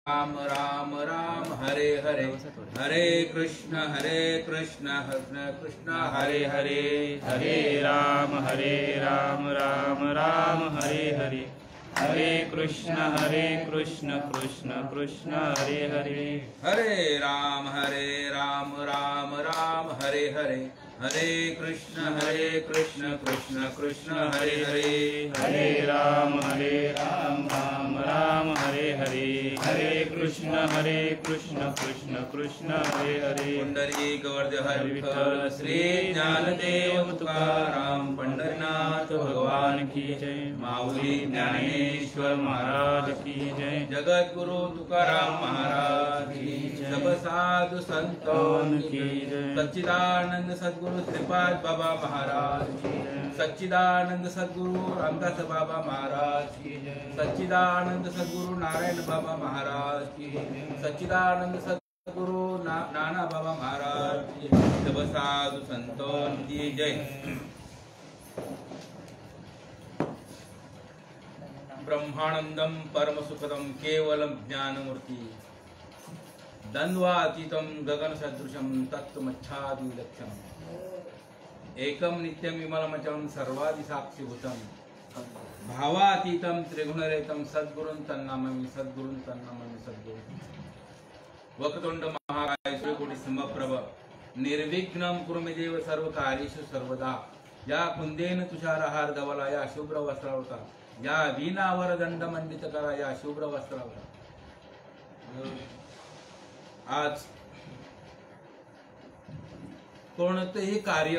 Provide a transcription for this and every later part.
राम राम राम हरे हरे हरे कृष्ण कृष्ण कृष्ण हरे हरे हरे राम राम राम हरे हरे हरे कृष्ण कृष्ण कृष्ण हरे हरे हरे राम राम राम हरे हरे हरे कृष्ण कृष्ण कृष्ण हरे हरे हरे राम राम राम हरे हरे हरे कृष्ण कृष्ण कृष्ण हरे हरे पुंडरीक वर्धहर विठ्ठल श्री ज्ञानदेव तुकाराम पंढरीनाथ भगवान की जय। माऊली ज्ञानेश्वर महाराज की जय। जगत गुरु तुकाराम महाराज की जय। सब साधु संतों की जय। सच्चिदानंद सद्गुरु श्रीपाद बाबा महाराज की जय। सच्चिदानंद सद्गुरु रामदास बाबा महाराज की जय। सच्चिदानंद सद्गुरु नारायण बाबा महाराज की जय। सच्चिदानंद सद्गुरु नाना बाबा महाराज की जय। सब साधु संतों की जय। ब्रह्मानंदम परम सुखदम केवलम ज्ञानमूर्ति द्वंद्वातीतम गगन सदृशम तत्वमच्छादि लक्षणम एकम नित्यम विमलमचम सर्वादि साक्षीभूतम भावातीतम त्रिगुणरहितम सद्गुरुं तन्नामि सद्गुरु वक्रतुंड महाकाय सूर्यकोटि समप्रभ निर्विघ्नं कुरु मे देव सर्वकार्येषु सर्वदा। या कुंदेन तुषारहार धवला या शुभ्र वस्त्रावृता या वीणावर दंड मंडित करा या शुभ्र वस्त्रावृता। आज कोणतेही कार्य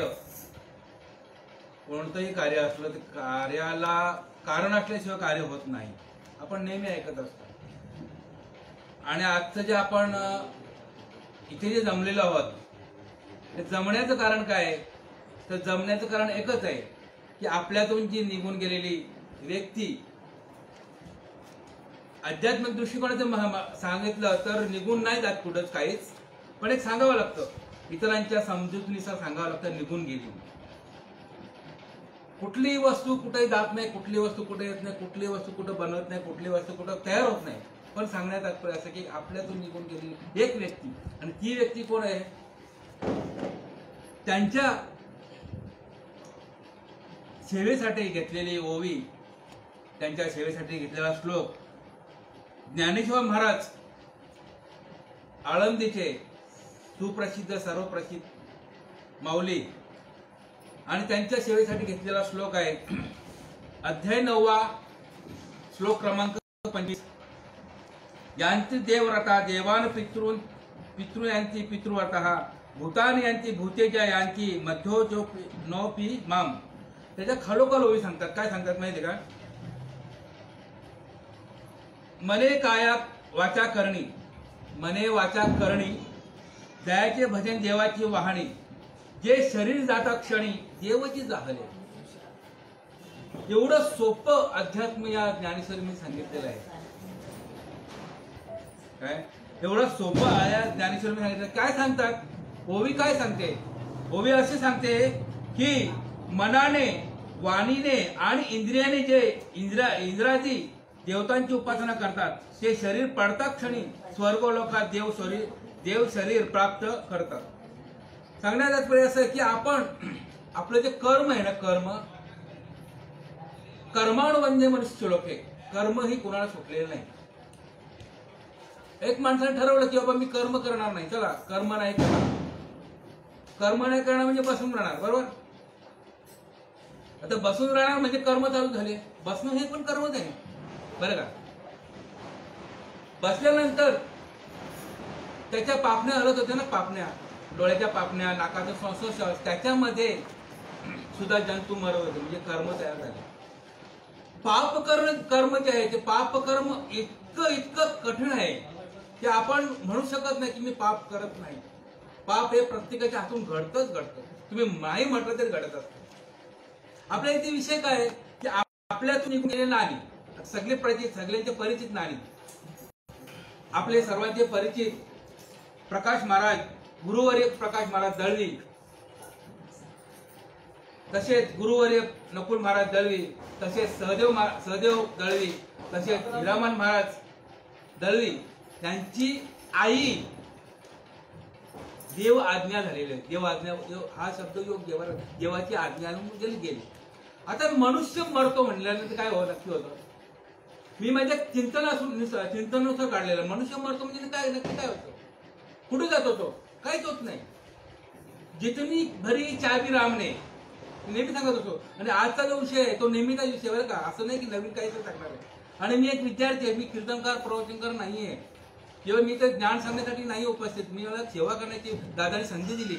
असलं तर कार्याला कारण असल्याशिवाय कार्य होत नाही, आपण नेहमी ऐकत असतो। आणि आजचं जे आपण इथे जे जमलेलो आहोत ते जमण्याचं कारण काय आहे? तर जमण्याचं कारण एकच आहे की आपल्यातून जी निघून गेलेली व्यक्ती आध्यात्मिक दृष्टिकोनाचं सांगितलं तर निघून नाही जात कुठंच काहीच, पण एक सांगावं लागतं, इतरांच्या समजुतीनुसार सांगावं लागतं निघून गेली। कुठलीही वस्तू कुठेही जात नाही, कुठली वस्तू कुठे येत नाही, कुठली वस्तू कुठं बनवत नाही, कुठली वस्तू कुठं तयार होत नाही, पण सांगण्यात तात्पर्य असं की आपल्यातून निघून गेलेली एक व्यक्ती, आणि ती व्यक्ती कोण आहे? त्यांच्या सेवेसाठी घेतलेली ओवी, त्यांच्या सेवेसाठी घेतलेला श्लोक ज्ञानेश्वर महाराज आळंदीचे सुप्रसिद्ध सर्वप्रसिद्ध माऊली, आणि त्यांच्या सेवेसाठी घेतलेला श्लोक आहे अध्याय 9 श्लोक क्रमांक 25। यांची देवव्रता देवान पितृ यांची पितृव्रता भूतान यांची भूतेजा यांची मध्यो जो नोपी माम। त्याच्या खालोखाल ओवी सांगतात, काय सांगतात माहिती का? मने काया वाचा करणी, मने वाचा करणी दयाचे भजन देवाची वाहणी, जे शरीर जाता क्षणी देवची जाहले। एवढं सोपं अध्यात्म या ज्ञानेश्वरीने सांगितलेलं आहे। काय एवढं सोपं आहे ज्ञानेश्वरीने सांगितलं? काय सांगतात ओवी? काय सांगते ओवी? असे सांगते की मनाने, वाणीने आणि इंद्रियाने जे इंद्रादी देवतांची उपासना करतात ते शरीर पडता क्षणी स्वर्गलोकात देव शरीर प्राप्त करतात। सांगण्यात तात्पर्य असं की आपण आपलं जे कर्म आहे ना, कर्मानुबंधे मनुष्य लोके, कर्म ही कुणाला सुटलेलं नाही। एक माणसाने ठरवलं की बाबा मी कर्म करणार नाही, चला कर्म नाही करणार, कर्म नाही करणार म्हणजे बसून राहणार, बरोबर? आता बसून राहणार म्हणजे कर्म चालू झाले, बसणं हे पण कर्मच आहे, बरं का? बसल्यानंतर त्याच्या पापण्या हलत होत्या ना, पापण्या, डोळ्याच्या पापण्या, नाकाचं श्वासोच्छ्वास, त्याच्यामध्ये सुद्धा जंतू मरत होते, म्हणजे कर्म तयार झाले। पाप कर्म जे आहे ते पाप कर्म इतकं कठीण आहे की आपण म्हणू शकत नाही की मी पाप करत नाही। पाप हे प्रत्येकाच्या हातून घडतच घडतं, तुम्ही नाही म्हटलं तरी घडत असतं। आपल्या इथे विषय काय आहे की आपल्यातून निघून गेलेले नाणी, सगळ्यांचे परिचित नाणी, आपले सर्वांचे परिचित प्रकाश महाराज, गुरुवर्य प्रकाश महाराज दळवी, तसेच गुरुवर्य नकुल महाराज दळवी, तसेच सहदेव दळवी, तसेच हिरामन महाराज दळवी, त्यांची आई देव आज्ञा झालेली आहे. हा शब्द योग्य बरं, देवाची आज्ञा गेली. आता मनुष्य मरतो म्हणल्यानंतर काय नक्की होतं? मी माझ्या चिंतनानुसार काढलेलं. मनुष्य मरतो म्हणजे काय नक्की काय होतं? कुठे जातो तो? काहीच होत नाही. जितनी भरी चाबी रामने नेहमी सांगत होतो. आणि आजचा जो विषय आहे तो नेहमीचा विषय बरं का, असं नाही की नवीन काही तर सांगणार आहे. आणि मी एक विद्यार्थी आहे, मी कीर्तनकार प्रवचनकार नाहीये. किंवा मी तर ज्ञान सांगण्यासाठी नाही उपस्थित. मी मला सेवा करण्याची दादाने संधी दिली,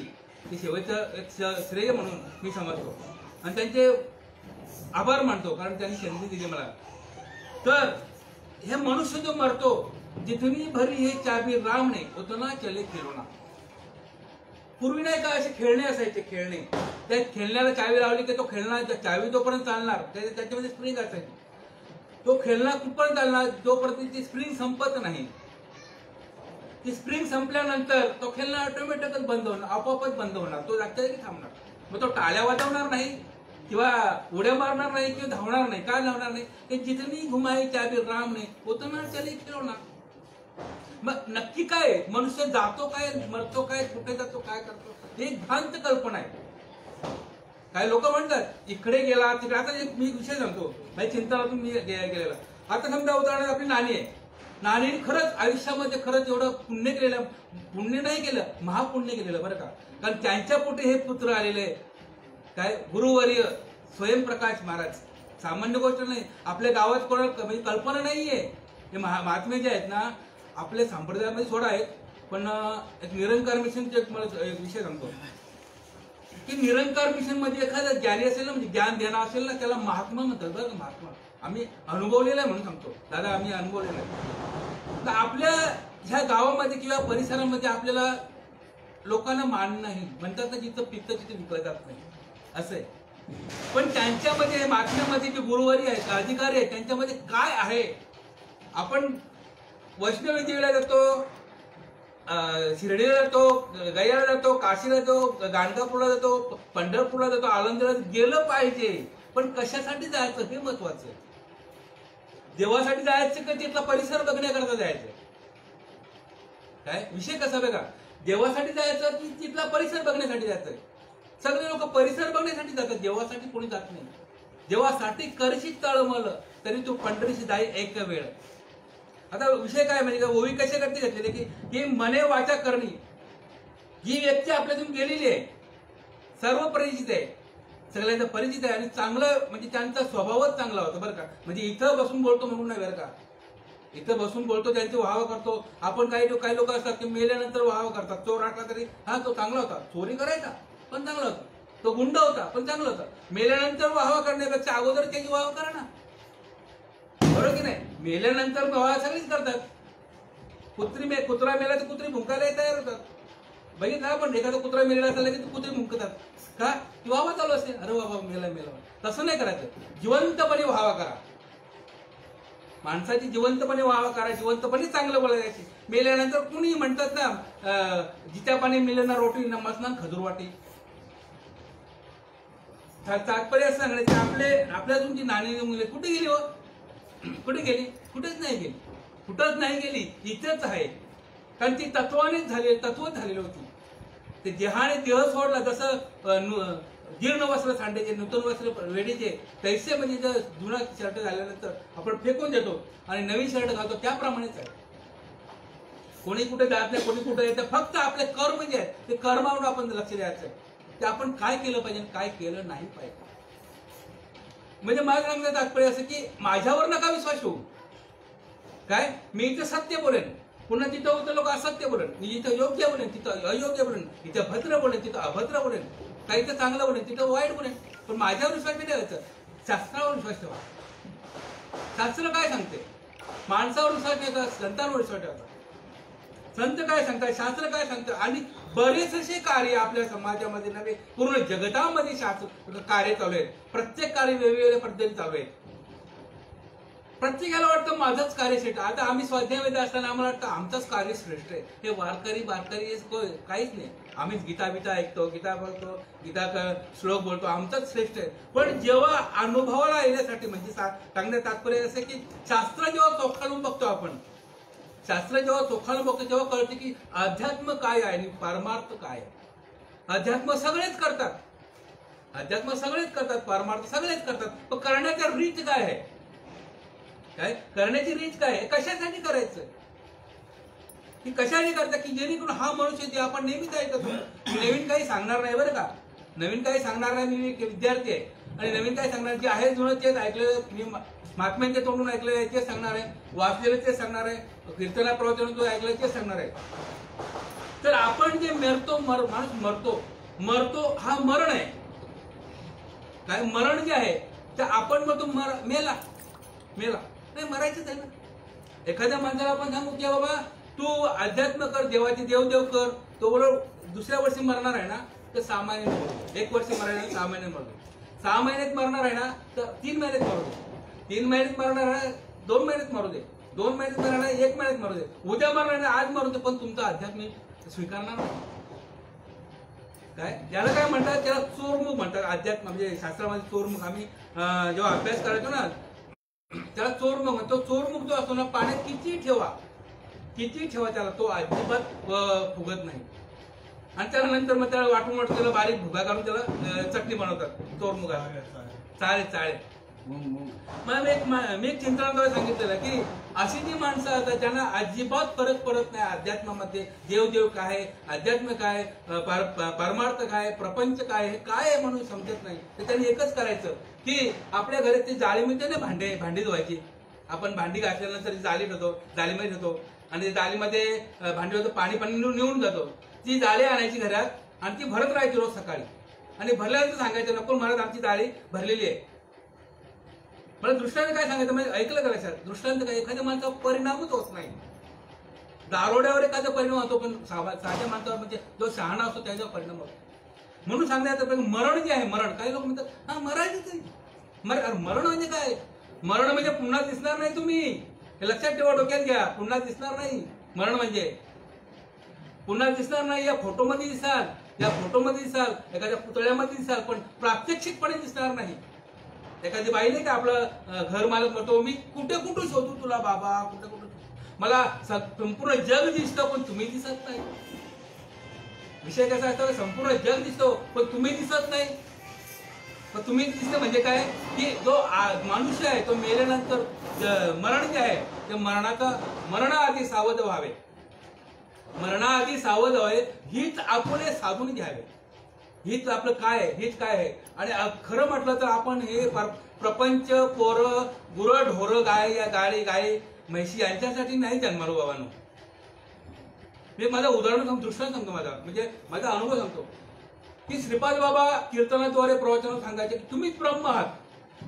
ती सेवेचं एक श्रेय म्हणून मी समजतो आणि त्यांचे आभार मानतो, कारण त्यांनी संधी दिली मला. तर हे मनुष्य जो मरतो, जिथूनही भरी हे चाबी रामने उतना चले खेळवणार. पूर्वी नाही का असे खेळणे असायचे, खेळणे. त्या खेळण्याला चावी लावली की तो खेळणार, चावी जोपर्यंत चालणार त्याच्यामध्ये स्प्रिंग असायची. तो खेळणा कुठपर्यंत चालणार? जोपर्यंत ती स्प्रिंग संपत नाही. ती स्प्रिंग संपल्यानंतर तो खेळणं ऑटोमॅटिकच बंद होणार, आपोआपच बंद होणार. तो जागच्या जागी थांबणार. मग तो टाळ्या वाजवणार नाही किंवा उड्या मारणार नाही किंवा धावणार नाही. काय धावणार नाही? ते जितनी घुमाई चाबी रामने उतना चले खेळवणार. मग नक्की काय? मनुष्य जातो काय, मरतो काय, कुठे जातो, काय करतो, हे एक भ्रांत कल्पना आहे. काही लोक म्हणतात इकडे गेला तिकडे. आता एक मी विषय सांगतो, माझी चिंतनातून मी गेलेला. आता समजा उदाहरणार्थ आपली नाणी आहे. नाणीने खरंच आयुष्यामध्ये खरंच एवढं पुण्य केलेलं, पुण्य नाही केलं, महापुण्य केलेलं बरं का. कारण त्यांच्या पोटी हे पुत्र आलेले काय, गुरुवर्य स्वयंप्रकाश महाराज. सामान्य गोष्ट नाही. आपल्या गावात कोणाला म्हणजे कल्पना नाहीये. हे महात्मे जे आहेत ना आपल्या संप्रदायामध्ये सोडा आहेत, पण एक निरंकार मिशनचे एक विषय सांगतो की निरंकार मिशन मध्ये एखादा ज्ञानी असेल ना, म्हणजे ज्ञान देणार असेल ना, त्याला महात्मा म्हणतात बरं का. महात्मा आम्ही अनुभवलेला आहे म्हणून सांगतो दादा, आम्ही अनुभवलेलं आहे. तर आपल्या ह्या गावामध्ये किंवा परिसरामध्ये आपल्याला लोकांना मान नाही म्हणतात ना, जिथं पित्त तिथे विकलं जात नाही असं आहे. पण त्यांच्यामध्ये महात्म्यामध्ये जे गुरुवारी आहेत, अधिकारी आहेत, त्यांच्यामध्ये काय आहे? आपण वैष्णवी देवीला जातो, शिर्डीला जातो, गयाला जातो, काशीला जातो, गाणगापूरला जातो, पंढरपूरला जातो, आळंदीला गेलं पाहिजे. पण कशासाठी जायचं हे महत्वाचं आहे. देवासाठी जायचं का तिथला परिसर बघण्याकरता जायचं? काय विषय कसा बघा, देवासाठी जायचं की तिथला परिसर बघण्यासाठी जायचंय? सगळे लोक परिसर बघण्यासाठी जातात, देवासाठी कोणी जात नाही. देवासाठी करशील तळमळ तरी तू पंढरीशी जाई एक वेळ. आता विषय काय म्हणजे ओवी कशा करते घेतलेली की मने वाचा करणी. ही व्यक्ती आपल्यातून गेलेली आहे, सर्व परिचित आहे, सगळ्यांचा परिचित आहे आणि चांगलं म्हणजे त्यांचा स्वभावच चांगला होता बरं का. म्हणजे इथं बसून बोलतो म्हणून नाही बरं का, इथं बसून बोलतो त्यांचे वाहवा करतो आपण. काही लोक असतात की मेल्यानंतर वाहवा करतात. चोर आटला तरी हा तो चांगला होता, चोरी करायचा पण चांगला होता, तो गुंड होता पण चांगला होता. मेल्यानंतर वाहवा करण्यापेक्षा अगोदर त्याची वाहवा करा ना, बरोबर की नाही? मेल्यानंतर वाहवा सगळीच करतात. कुत्रा मेला तर कुत्री भुंकायला तयार होतात. बघितलं आपण, एखादा कुत्रा मेलेला असेल की कुत्रे भुंकतात का? की वाहवा चालू असते, अरे बाबा मेला. तसं नाही करायचं, जिवंतपणे वाहवा करा. माणसाची जिवंतपणे वाहवा करा, जिवंतपणे चांगलं बोलायची. मेल्यानंतर कुणी म्हणतात ना, जित्या पाणी मिळेल ना रोटी नमसना खजूरवाटी. तात्पर्य असं सांगायचं, आपल्या तुमची नाणी मुले कुठे गेली हो? कुठे गेली? कुठेच नाही गेली, कुठंच नाही गेली, इथेच आहे. कारण ती तत्वच झालेली होती. ते देहाने देह सोडला, जसं जीर्ण वस्त्र सांडायचे, नूतन वस्त्र वेडीचे, तैसे म्हणजे जर जुना शर्ट झाल्यानंतर आपण फेकून देतो आणि नवीन शर्ट घालतो, त्याप्रमाणेच आहे. कोणी कुठे जात नाही, कोणी कुठे येतं. फक्त आपले कर्म जे आहेत ते कर्मावर आपण लक्ष द्यायचं आहे, ते आपण काय केलं पाहिजे काय केलं नाही पाहिजे. म्हणजे माझं सांगण्याचं तात्पर्य असं की माझ्यावर नका विश्वास ठेवू. काय मी इथं सत्य बोलेन, पुन्हा तिथं होतं लोक असत्य बोलेन. मी इथं योग्य बोलेन, तिथं अयोग्य बोलेन. इथं भद्र बोलेन, तिथं अभद्र बोलेन. काही तर चांगलं बोलेन, तिथं वाईट बोलेन. पण माझ्यावर विश्वास नाही ठेवायचा, शास्त्रावर विश्वास ठेवा. शास्त्र काय सांगते? माणसावर विश्वास ठेवायचा, संतांवर विश्वास ठेवायचा. संत काय सांगतात, शास्त्र काय सांगतं. आणि बरेच असे कार्य आपल्या समाजामध्ये नव्हे, पूर्ण जगतामध्ये शास्त्र कार्य चालू आहेत. प्रत्येक कार्य वेगवेगळ्या पद्धतीने चालू आहेत. प्रत्येकाला वाटतं माझंच कार्य श्रेष्ठ. आता आम्ही स्वाध्यायमध्ये असताना आम्हाला वाटतं आमचंच कार्य श्रेष्ठ आहे. हे वारकरी काहीच नाही. आम्हीच गीता ऐकतो, गीता बोलतो, गीता श्लोक बोलतो, आमचंच श्रेष्ठ आहे. पण जेव्हा अनुभवाला येण्यासाठी म्हणजे सांगण्यात तात्पर्य असं की शास्त्र जेव्हा चोखाळून बघतो आपण, शास्त्र जेव्हा चोखानं बघतो तेव्हा कळते की अध्यात्म काय आहे आणि परमार्थ काय आहे. अध्यात्म सगळेच करतात, अध्यात्म सगळेच करतात, परमार्थ सगळेच करतात, पण करण्याचा रीत काय आहे, काय करण्याची रीत काय आहे, कशासाठी करायचं, की कशाने करतात की जेणेकरून हा मनुष्य जे आपण नेहमीच ऐकतो. नवीन काही सांगणार नाही बरं का, नवीन काही सांगणार नाही. मी एक विद्यार्थी आहे आणि नवीन काही सांगणार जे आहे जुनं तेच ऐकलं, मी महात्म्यांच्या तोंडून ऐकलेलं आहे तेच सांगणार आहे, वाचलेलं तेच सांगणार आहे, कीर्तना प्रवचन जो ऐकलं तेच सांगणार आहे. तर आपण जे मरतो, माणूस मरतो हा मरण आहे. काय मरण जे आहे तर आपण मग तो मेला नाही, मरायचंच आहे ना. एखाद्या माणसाला आपण सांगू की बाबा तू अध्यात्म कर, देवाची देव कर, तो बरोबर दुसऱ्या वर्षी मरणार आहे ना तर 6 महिने मरतो, 1 वर्ष मरणार 6 महिने मरतो, 6 महिन्यात मरणार आहे ना तर 3 महिन्यात मरू दे, 3 महिन्यात मरणार आहे 2 महिन्यात मरू दे, 2 महिन्यात मरणार आहे 1 महिन्यात मरू दे, उद्या मरणार आहे आज मरू दे, पण तुमचं अध्यात्म स्वीकारणार नाही. काय याला काय म्हणतात, त्याला चोरमुख म्हणतात. अध्यात्म म्हणजे शास्त्रामध्ये चोरमुख, आम्ही जेव्हा अभ्यास करायचो ना त्याला चोरमुख म्हणतो. चोरमुख जो असतो ना पाण्यात किती ठेवा त्याला, तो अजिबात फुगत नाही. आणि त्यानंतर मग त्याला वाटून त्याला बारीक भुगा काढून त्याला चटणी बनवतात चोरमुगा. चाळे मग मी एक चिंतनाद्वारे सांगितलेलं की अशी जी माणसं असतात त्यांना अजिबात फरक पडत नाही अध्यात्मामध्ये. देव काय, अध्यात्म काय, परमार्थ काय, प्रपंच काय, हे काय आहे म्हणून समजत नाही. तर त्यांनी एकच करायचं की आपल्या घरात ती जाळी मिळते ना, भांडी धुवायची. आपण भांडी घातल्यानंतर जाळी ठेवतो, जाळीमध्ये ठेवतो आणि जाळीमध्ये भांडी होतं, पाणी निवून जातो. ती जाळी आणायची घरात आणि ती भरत राहायची रोज सकाळी, आणि भरल्यानंतर सांगायचं नको महाराज आमची जाळी भरलेली आहे. मला दृष्टांत काय सांगायचं म्हणजे ऐकलं का लक्षात, दृष्टांत काय, एखाद्या माणसावर परिणामच होत नाही. दारोड्यावर एखादा परिणाम होतो पण साध्या माणसावर म्हणजे जो शहाणा असतो त्याच्यावर परिणाम होतो. म्हणून सांगण्याचं मरण जे आहे, मरण काही लोक म्हणतात हा मरायचंच आहे. मरण म्हणजे काय, मरण म्हणजे पुन्हा दिसणार नाही. तुम्ही हे लक्षात ठेवा, डोक्यात घ्या, पुन्हा दिसणार नाही. मरण म्हणजे पुन्हा दिसणार नाही. या फोटोमध्ये दिसाल, एखाद्या पुतळ्यामध्ये दिसाल, पण प्रात्यक्षिकपणे दिसणार नाही. एखादी बाई नाही का आपलं घर मालक म्हणतो मी कुठे शोधू तुला बाबा, कुठे मला संपूर्ण जग दिसतं पण तुम्ही दिसत नाही. विषय कसा असतो, संपूर्ण जग दिसतो पण तुम्ही दिसत नाही. पण तुम्ही दिसतं म्हणजे काय की जो मनुष्य आहे तो मेल्यानंतर मरण जे आहे ते मरणाआधी सावध व्हावे, मरणाआधी सावध व्हावे, हीच आपले साधून घ्यावे. हीच आपलं काय आहे, हीच काय आहे. आणि खरं म्हटलं तर आपण हे प्रपंच, पोरं, गुरं, ढोरं, गाई म्हैशी यांच्यासाठी नाही जन्मालो बाबांनो. मी माझं उदाहरण सांगतो, दृष्टांत सांगतो, माझा अनुभव सांगतो की श्रीपाद बाबा कीर्तनाद्वारे प्रवचन सांगायचे की तुम्हीच ब्रह्म आहात,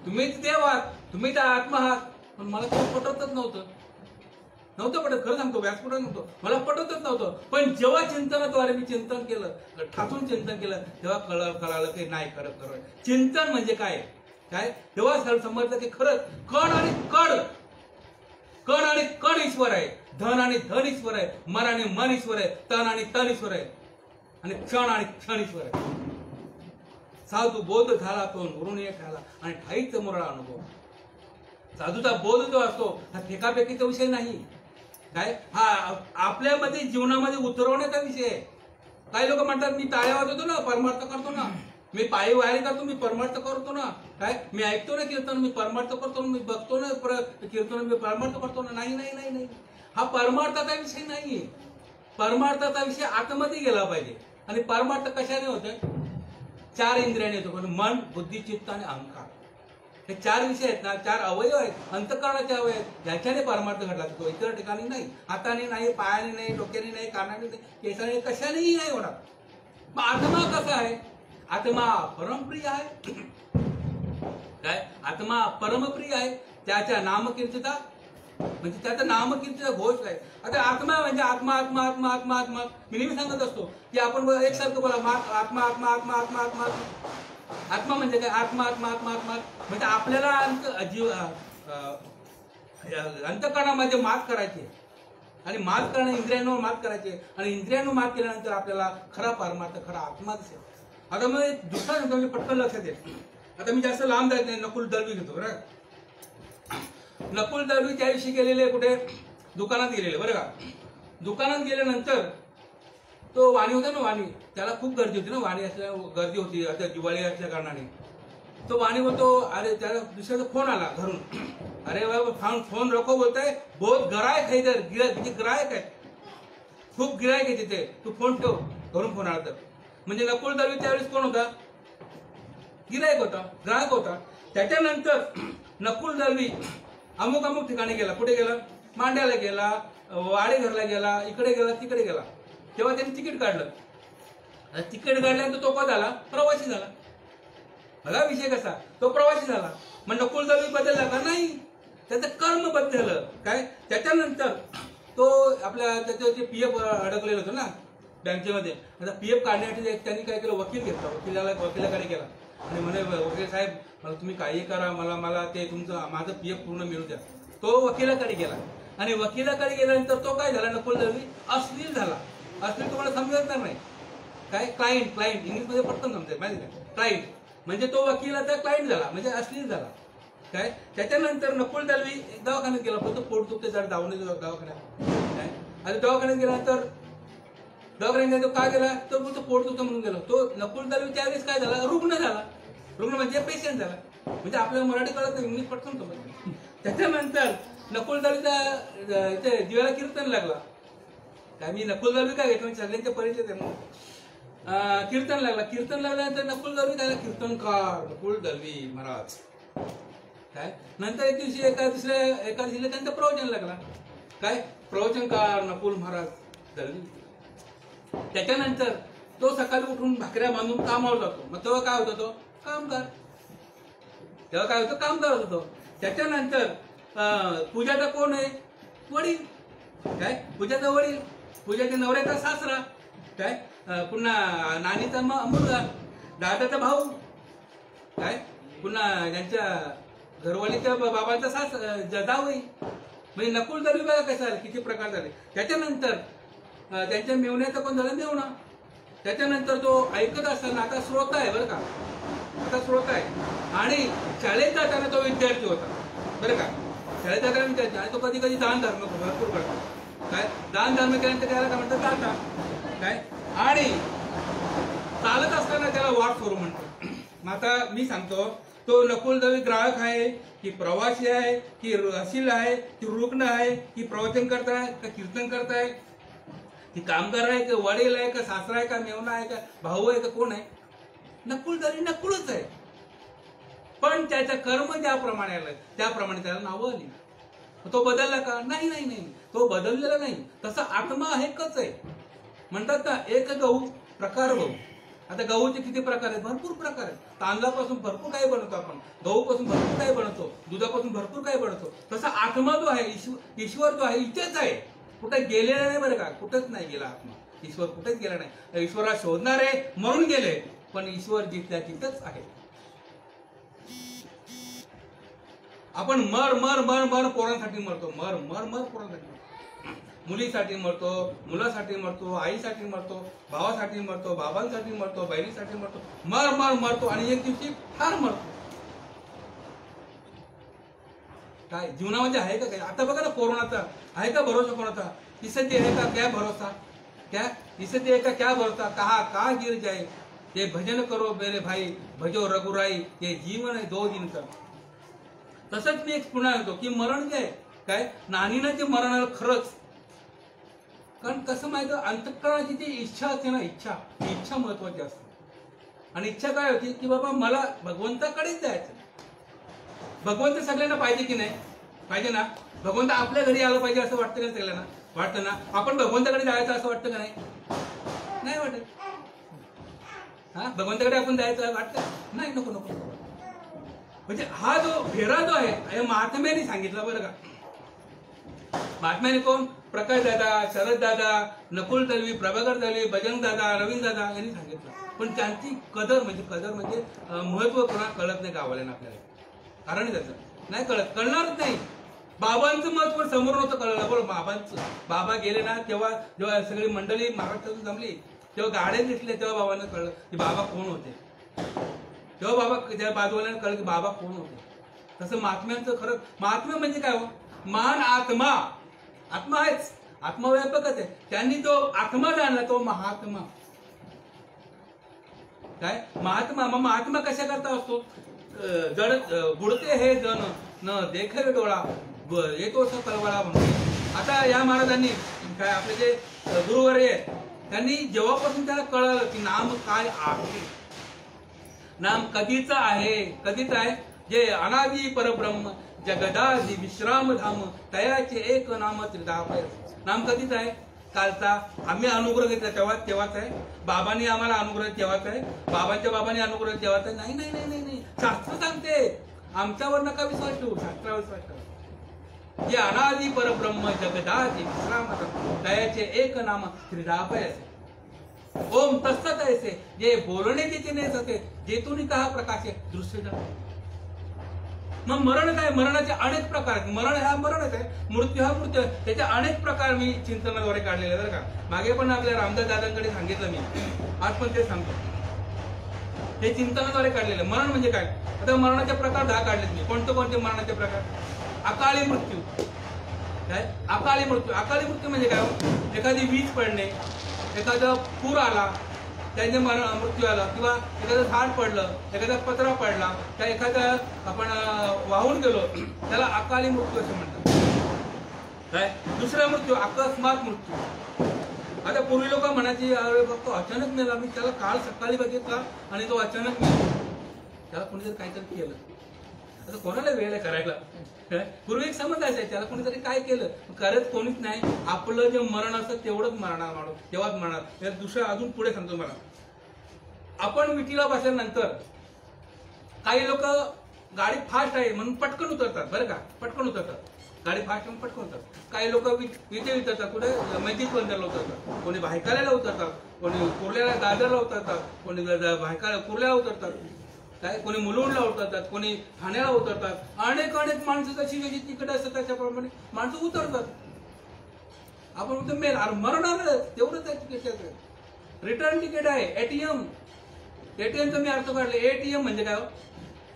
तुम्हीच देव आहात, तुम्हीच आत्मा आहात. पण मला ते पटतच नव्हतं पटत, खरं सांगतो, व्यासपीठात नव्हतं, मला पटतच नव्हतं. पण जेव्हा चिंतनाद्वारे मी चिंतन केलं, ठासून चिंतन केलं, तेव्हा कळालं की नाही, खरं चिंतन म्हणजे काय तेव्हा समजलं की खरंच कण आणि कण ईश्वर आहे, धन आणि धन ईश्वर आहे, मन आणि मन ईश्वर आहे, तन आणि तन ईश्वर आहे, आणि क्षण ईश्वर आहे. साधू बोध झाला तो वरून एक झाला आणि ठाईच मोरळा अनुभव. साधूचा बोध जो असतो हा फेकाफेकीचा विषय नाही, काय हा आपल्यामध्ये जीवनामध्ये उतरवण्याचा विषय आहे. काही लोक म्हणतात मी टाळ्या वाजवतो ना, परमार्थ करतो ना, मी पायी वारी करतो, मी परमार्थ करतो ना, काय मी ऐकतो ना कीर्तन, मी परमार्थ करतो ना, मी बघतो ना कीर्तन, मी परमार्थ करतो ना. नाही, हा परमार्थाचा विषय नाहीये. परमार्थाचा विषय आतमध्ये गेला पाहिजे. आणि परमार्थ कशाने होतोय, 4 इंद्रियाने होतो, पण मन, बुद्धी, चित्त आणि अहंकार हे 4 विषय आहेत ना, 4 अवयव आहेत, अंतःकरणाचे अवयव आहेत. याच्याने परमार्थ घडला जातो, इतर ठिकाणी नाही. हाताने नाही, पायाने नाही, डोक्याने नाही, कानाने नाही, केसाने, कशानेही नाही होणार. मग आत्मा कसा आहे, आत्मा परमप्रिय आहे. काय आत्मा परमप्रिय आहे, त्याच्या नामकीर्तिता म्हणजे त्याचा नामकीर्तीचा घोष आहे. आता आत्मा म्हणजे आत्मा आत्मा आत्मा आत्मा आत्मा मी नेहमी सांगत असतो की आपण एकसारखं बोला आत्मा आत्मा आत्मा आत्मा आत्मा. आत्मा म्हणजे काय, आत्मा आत्मा आत्मा आत्मा म्हणजे आपल्याला अंतःकरणामध्ये मात करायची आणि मात करणं इंद्रियांवर मात करायचे आणि इंद्रियांवर मात केल्यानंतर आपल्याला खरा परमार्थ, खरा आत्मा दिसेल. आता मग दुसरा सांगतो म्हणजे पटकन लक्षात येईल. आता मी जास्त लांब जात नाही, नकुल दळवी घेतो बरं. नकुल दळवी त्या दिवशी गेलेले कुठे दुकानात गेलेले बरं का. दुकानात गेल्यानंतर तो वाणी होता ना, वाणी, त्याला खूप गर्दी होती ना, वाणी असल्या गर्दी होती आता दिवाळी असल्या कारणाने. तो वाणी बोलतो, अरे त्याला दुसऱ्याचा फोन आला घरून. अरे बाबा फोन रखो बोलताय, बहुत गिरायक है इधर, गिरायक आहे, खूप गिरायक आहे तिथे, तू फोन ठेव. घरून फोन आला तर म्हणजे नकुल दळवी त्यावेळेस कोण होता? गिरायक होता, ग्राहक होता. त्याच्यानंतर नकुल दळवी अमुक अमुक ठिकाणी गेला. कुठे गेला? मांड्याला गेला, वाडेघरला गेला, इकडे गेला, तिकडे गेला. तेव्हा त्यांनी तिकीट काढलं. तिकीट काढल्यानंतर तो का झाला? प्रवासी झाला. बघा विषय कसा, तो प्रवासी झाला. मग नकुल दळवी बदलला का? नाही, त्याचं कर्म बदललं. काय? त्याच्यानंतर तो आपल्या त्याचं जे पीएफ अडकलेलं होतं ना बँकेमध्ये, आता पीएफ काढण्यासाठी त्यांनी काय केलं? वकील घेतला. वकिलाकडे गेला आणि म्हणे, वकील साहेब मला तुम्ही काही करा, मला ते तुमचं माझं पीएफ पूर्ण मिळू द्या. तो वकिलाकडे गेला आणि वकिलाकडे गेल्यानंतर तो काय झाला? नकुल दळवी अश्लील झाला. अश्लील तुम्हाला समजणार नाही काय? क्लायंट इंग्लिशमध्ये पटकन समजेल माहिती का? क्लायंट म्हणजे तो वकिलाचा क्लायंट झाला, म्हणजे अश्लील झाला. काय? त्याच्यानंतर नकुल दळवी दवाखान्यात गेला. पण तो पोट दुखते जरा दवाखान्यात. काय? आणि दवाखान्यात गेल्यानंतर तो काय गेला? तो बोलतो पोट दुखतं म्हणून गेलो. तो नकुल दळवी त्यावेळेस काय झाला? रुग्ण झाला. रुग्ण म्हणजे पेशंट झाला. म्हणजे आपल्याला मराठी कळत नाही, इंग्लिश पटकन समजलं. त्याच्यानंतर नकुल दळवीचा इथे दिव्याला कीर्तन लागला. काय मी नकुल दळवी काय घेतो सगळ्यांचे परिचय आहे. कीर्तन लागल्यानंतर नकुल दळवी त्याला कीर्तनकार नकुल दळवी महाराज. काय? नंतर एक दिवशी एका दिवशीला त्यांचं प्रवचन लागला. काय? प्रवचनकार नकुल महाराज दळवी. त्याच्यानंतर तो सकाळी उठून भाकऱ्या बांधून कामावर जातो. मग तेव्हा काय होतं? तो कामगार. तेव्हा काय होतं? कामगार होतो. त्याच्यानंतर पूजाचा कोण आहे? वडील. काय? पूजाचा वडील, पूजाच्या नवऱ्याचा सासरा. काय? पुन्हा नानीचा मुलगा, दादाचा भाऊ. काय? पुन्हा त्यांच्या घरवालीच्या बाबांचा जावई. म्हणजे नकुल दळवी बघा कसं झालं, किती प्रकार झाले. त्याच्यानंतर त्यांच्या मेवण्याचा कोण झाला? मेवणा. त्याच्यानंतर तो ऐकत असताना आता श्रोता आहे बरं का, आता श्रोता आहे. आणि शाळेत जाताना तो विद्यार्थी होता बरं का, शाळेत जाताना विद्यार्थी. आणि तो कधी कधी दान धर्म भरपूर करतो. काय? दान धर्म केल्यानंतर त्याला काय म्हणतात? दाता. काय? आणि चालत असताना त्याला वाट करू म्हणतो. मग आता मी सांगतो, तो नकुल दळवी ग्राहक आहे की प्रवासी आहे की अशील आहे की रुग्ण आहे की प्रवचन करताय का कीर्तन करताय की कामगार आहे का वडील आहे का सासरा आहे का मेवणा आहे का भाऊ आहे का कोण आहे? नकुल दळवी नकुलच आहे. पण त्याचं कर्म ज्याप्रमाणे आलं त्याप्रमाणे त्याला नावं आली. तो बदलला का? नाही नाही नाही, तो बदललेला नाही. तसा आत्मा एकच आहे. म्हणतात ना, एक गहू प्रकार गहू. आता गहूचे किती प्रकार आहेत? भरपूर प्रकार आहेत. तांदळापासून भरपूर काही बनवतो आपण, गहूपासून भरपूर काही बनवतो, दुधापासून भरपूर काही बनवतो. तसा आत्मा जो आहे, ईश्वर जो आहे, इथेच आहे, कुठे गेलेला नाही बरं का, कुठेच नाही गेला आत्मा. ईश्वर कुठेच गेला नाही. ईश्वरा शोधणारे मरून गेले, पण ईश्वर जिथल्या तिथंच आहे. आपण मर मर मर मर पोरांसाठी मरतो, मर मर मर पोरांसाठी, मुलीसाठी मरतो, मुलासाठी मरतो, आईसाठी मरतो, भावासाठी मरतो, बाबांसाठी मरतो, बहिणीसाठी मरतो, मर मर मरतो आणि एक दिवशी फार मरतो. काय जीवनामध्ये आहे का? काय आता बघा ना, कोरोनाचा आहे का भरोसा कोणाचा? इससे है का क्या भरोसा? क्या इससे है का क्या भरोसा? कहा गिर जाए. ये भजन करो मेरे भाई, भजो रघुराई, ये जीवन आहे 2 दिन का. तसंच मी एक पुन्हा येतो की मरण जे आहे, काय नानीनं जे मरण आलं खरंच. कारण कसं माहिती, अंतःकरणाची जी इच्छा असते ना, इच्छा महत्वाची असते. आणि इच्छा काय होती की बाबा मला भगवंताकडेच जायचं. भगवंत सगळ्यांना पाहिजे की नाही? पाहिजे ना. भगवंत आपल्या घरी आलं पाहिजे असं वाटतं का सगळ्यांना? वाटतं ना. आपण भगवंताकडे जायचं असं वाटतं का नाही? नाही वाटत. हा, भगवंताकडे आपण जायचं वाटतं? नाही, नको नको. म्हणजे हा जो फेरा जो आहे महात्म्याने सांगितला बरं का. महात्म्याने कोण? प्रकाश दादा, शरद दादा, नकुल दळवी, प्रभाकर दळवी, बजरंग दादा, रवींद्र दादा यांनी सांगितलं. पण त्यांची कदर म्हणजे महत्व कोणा कळत नाही गावाला आपल्याला. कारण त्याचं नाही कळणारच नाही. बाबांचं महत्व समोर नव्हतं कळलं. बरोबर, बाबांचं. बाबा गेले ना तेव्हा जेव्हा सगळी मंडळी महाराष्ट्रातून जमली तेव्हा गाड्या दिसल्या, तेव्हा बाबांना कळलं की बाबा कोण होते. तेव्हा बाबा त्या बाजूवाल्यांना कळलं की बाबा कोण होते. तसं महात्म्यांचं खरं महात्म्य म्हणजे काय हो? महान आत्मा आत्मा आहेच, आत्मा व्यापकच आहे. त्यांनी जो आत्मा जाणला तो महात्मा. काय महात्मा? मग महात्मा कशा करता असतो? जड बुडते हे जण न देखे डोळा येतो असं कळवळा म्हणून. आता या महाराजांनी काय आपले जे गुरुवर्य आहेत त्यांनी जेव्हापासून त्याला कळलं की नाम काय आहे, नाम कधीच आहे, कधीच आहे, जे अनादि परब्रह्म जगदादि विश्रामधाम तयाचे एक नाम त्रिधापय. नाम कधीच आहे, कालचा. आम्ही अनुग्रह घेतला तेव्हाच आहे. बाबांनी आम्हाला अनुग्रह तेव्हाच आहे. बाबांच्या बाबांनी अनुग्रह तेव्हाच आहे. नाही नाही नाही नाही नाही, शास्त्र सांगते. आमच्यावर नका विश्वास ठेवू, शास्त्रावर विश्वास ठेवू. जे अनादि परब्रह्म जगदादि विश्रामधाम तयाचे एक नाम त्रिधापय. ओम तत्सत ऐसे जे बोलणे जिथे नाही सके जेतून कहा प्रकाश दृश्य जण. मग मरण काय? मरणाचे अनेक प्रकार आहेत. मरण हा मरणच आहे, मृत्यू हा मृत्यू आहे. त्याचे अनेक प्रकार मी चिंतनाद्वारे काढलेले बरं का. मागे पण आपल्या रामदास दादांकडे सांगितलं मी, आज पण ते सांगतो. हे चिंतनाद्वारे काढलेलं. मरण म्हणजे काय? आता मरणाचे प्रकार 10 काढलेत मी. कोणते कोणते मरणाचे प्रकार? अकाली मृत्यू. काय अकाली मृत्यू? अकाली मृत्यू म्हणजे काय? एखादी वीज पडणे, एखादा पूर आला त्याने मृत्यू आला, किंवा एखादं झाड पडलं, एखादा पत्रा पडला, त्या एखादा आपण वाहून गेलो, त्याला अकाली मृत्यू असं म्हणतात. काय दुसरा मृत्यू अकस्मात मृत्यू. आता पूर्वी लोक म्हणायची अरे फक्त अचानक मेला, मी त्याला काल सकाळी बघितला आणि तो अचानक मेला. त्याला कोणीतरी काहीतरी केलं. आता कोणाला वेळ आहे करायला? पूर्वी एक समज असायची त्याला कोणीतरी काय केलं, करत कोणीच नाही. आपलं जे मरण असतं तेवढंच मरणार माणूस, तेव्हाच मरणार. दुसरं अजून पुढे सांगतो मला. आपण विटीला बसल्यानंतर काही लोक गाडी फास्ट आहे म्हणून पटकन उतरतात बरं का, पटकन उतरतात. गाडी फास्ट म्हणून पटकन उतरतात. काही लोक विटे उतरतात, कुठे मैतीत बंदरला उतरतात, कोणी भायकाल्याला उतरतात, कोणी कुर्ल्याला दादरला उतरतात, कोणी भायकाला कुर्ल्याला उतरतात, काय कोणी मुलुंडला उतरतात, कोणी ठाण्याला उतरतात. अनेक अनेक माणसं तशी जशी तिकडे असतात त्याच्याप्रमाणे माणसं उतरतात. आपण उतर मेल मरणार तेवढंच आहे तिकीट. रिटर्न तिकीट आहे. एटीएम, एटीएमचा मी अर्थ काढले. एटीएम म्हणजे काय?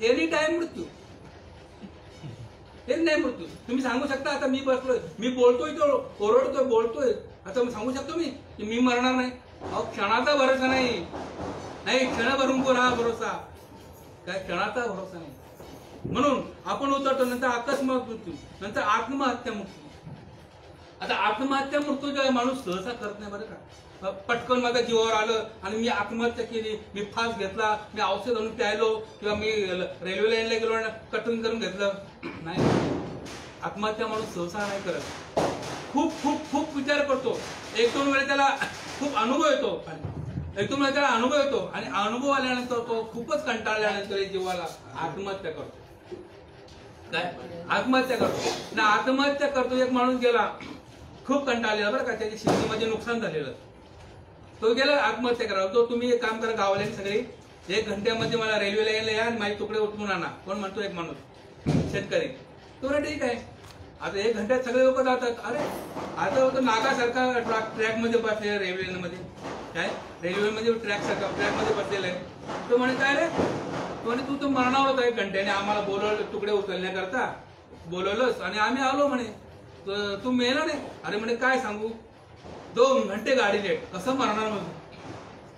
एनी टाइम मृत्यू, हे नाही मृत्यू. तुम्ही सांगू शकता आता मी बसलोय, मी बोलतोय, तो ओरडतोय, बोलतोय, आता मी सांगू शकतो मी की मी मरणार नाही? अहो क्षणाचा भरोसा नाही. क्षणभरून को हा भरोसा, काय क्षणाचा भरोसा नाही. म्हणून आपण उतरतो. नंतर अकस्मात मृत्यू, नंतर आत्महत्या मृत्यू. आता आत्महत्या मृत्यू जो आहे माणूस सहसा करत नाही बरं का. पटकन माझ्या जीवावर आलं आणि मी आत्महत्या केली, मी फास घेतला, मी औषध आणून प्यायलो, किंवा मी रेल्वे लाईनला गेलो आणि कटून करून घेतलं, नाही. आत्महत्या माणूस सहसा नाही करत. खूप खूप खूप विचार करतो. 1-2 वेळा त्याला खूप अनुभव येतो, 1-2 वेळा त्याला अनुभव येतो, आणि अनुभव आल्यानंतर तो खूपच कंटाळल्यानंतर जीवाला आत्महत्या करतो. काय आत्महत्या करतो ना? आत्महत्या करतो. एक माणूस गेला, खूप कंटाळलेला बरं का, त्याच्या शेतीमध्ये नुकसान झालेलं, तो गेला आत्महत्या करा. तो तुम्ही एक काम करा, गावाला सगळी 1 घंट्यामध्ये मला रेल्वे लाईनला या आणि माझे तुकडे उचलून आणा. कोण म्हणतो? एक माणूस शेतकरी. तो ना ठीक आहे. आता 1 घंट्यात सगळे लोक जातात. अरे आता होतं नागासारखा ट्रॅक मध्ये बसलेला रेल्वेमध्ये, काय रेल्वेमध्ये ट्रॅक मध्ये बसलेला आहे. तो म्हणे काय रे? तो म्हणे तू तर मरणावर होता 1 घंट्याने, आम्हाला बोलवलं तुकडे उचलण्याकरता बोलवलंस आणि आम्ही आलो म्हणे, तू मेला नाही. अरे म्हणे काय सांगू, 2 घंटे गाडी लेट, कसं मरणार म्हणून?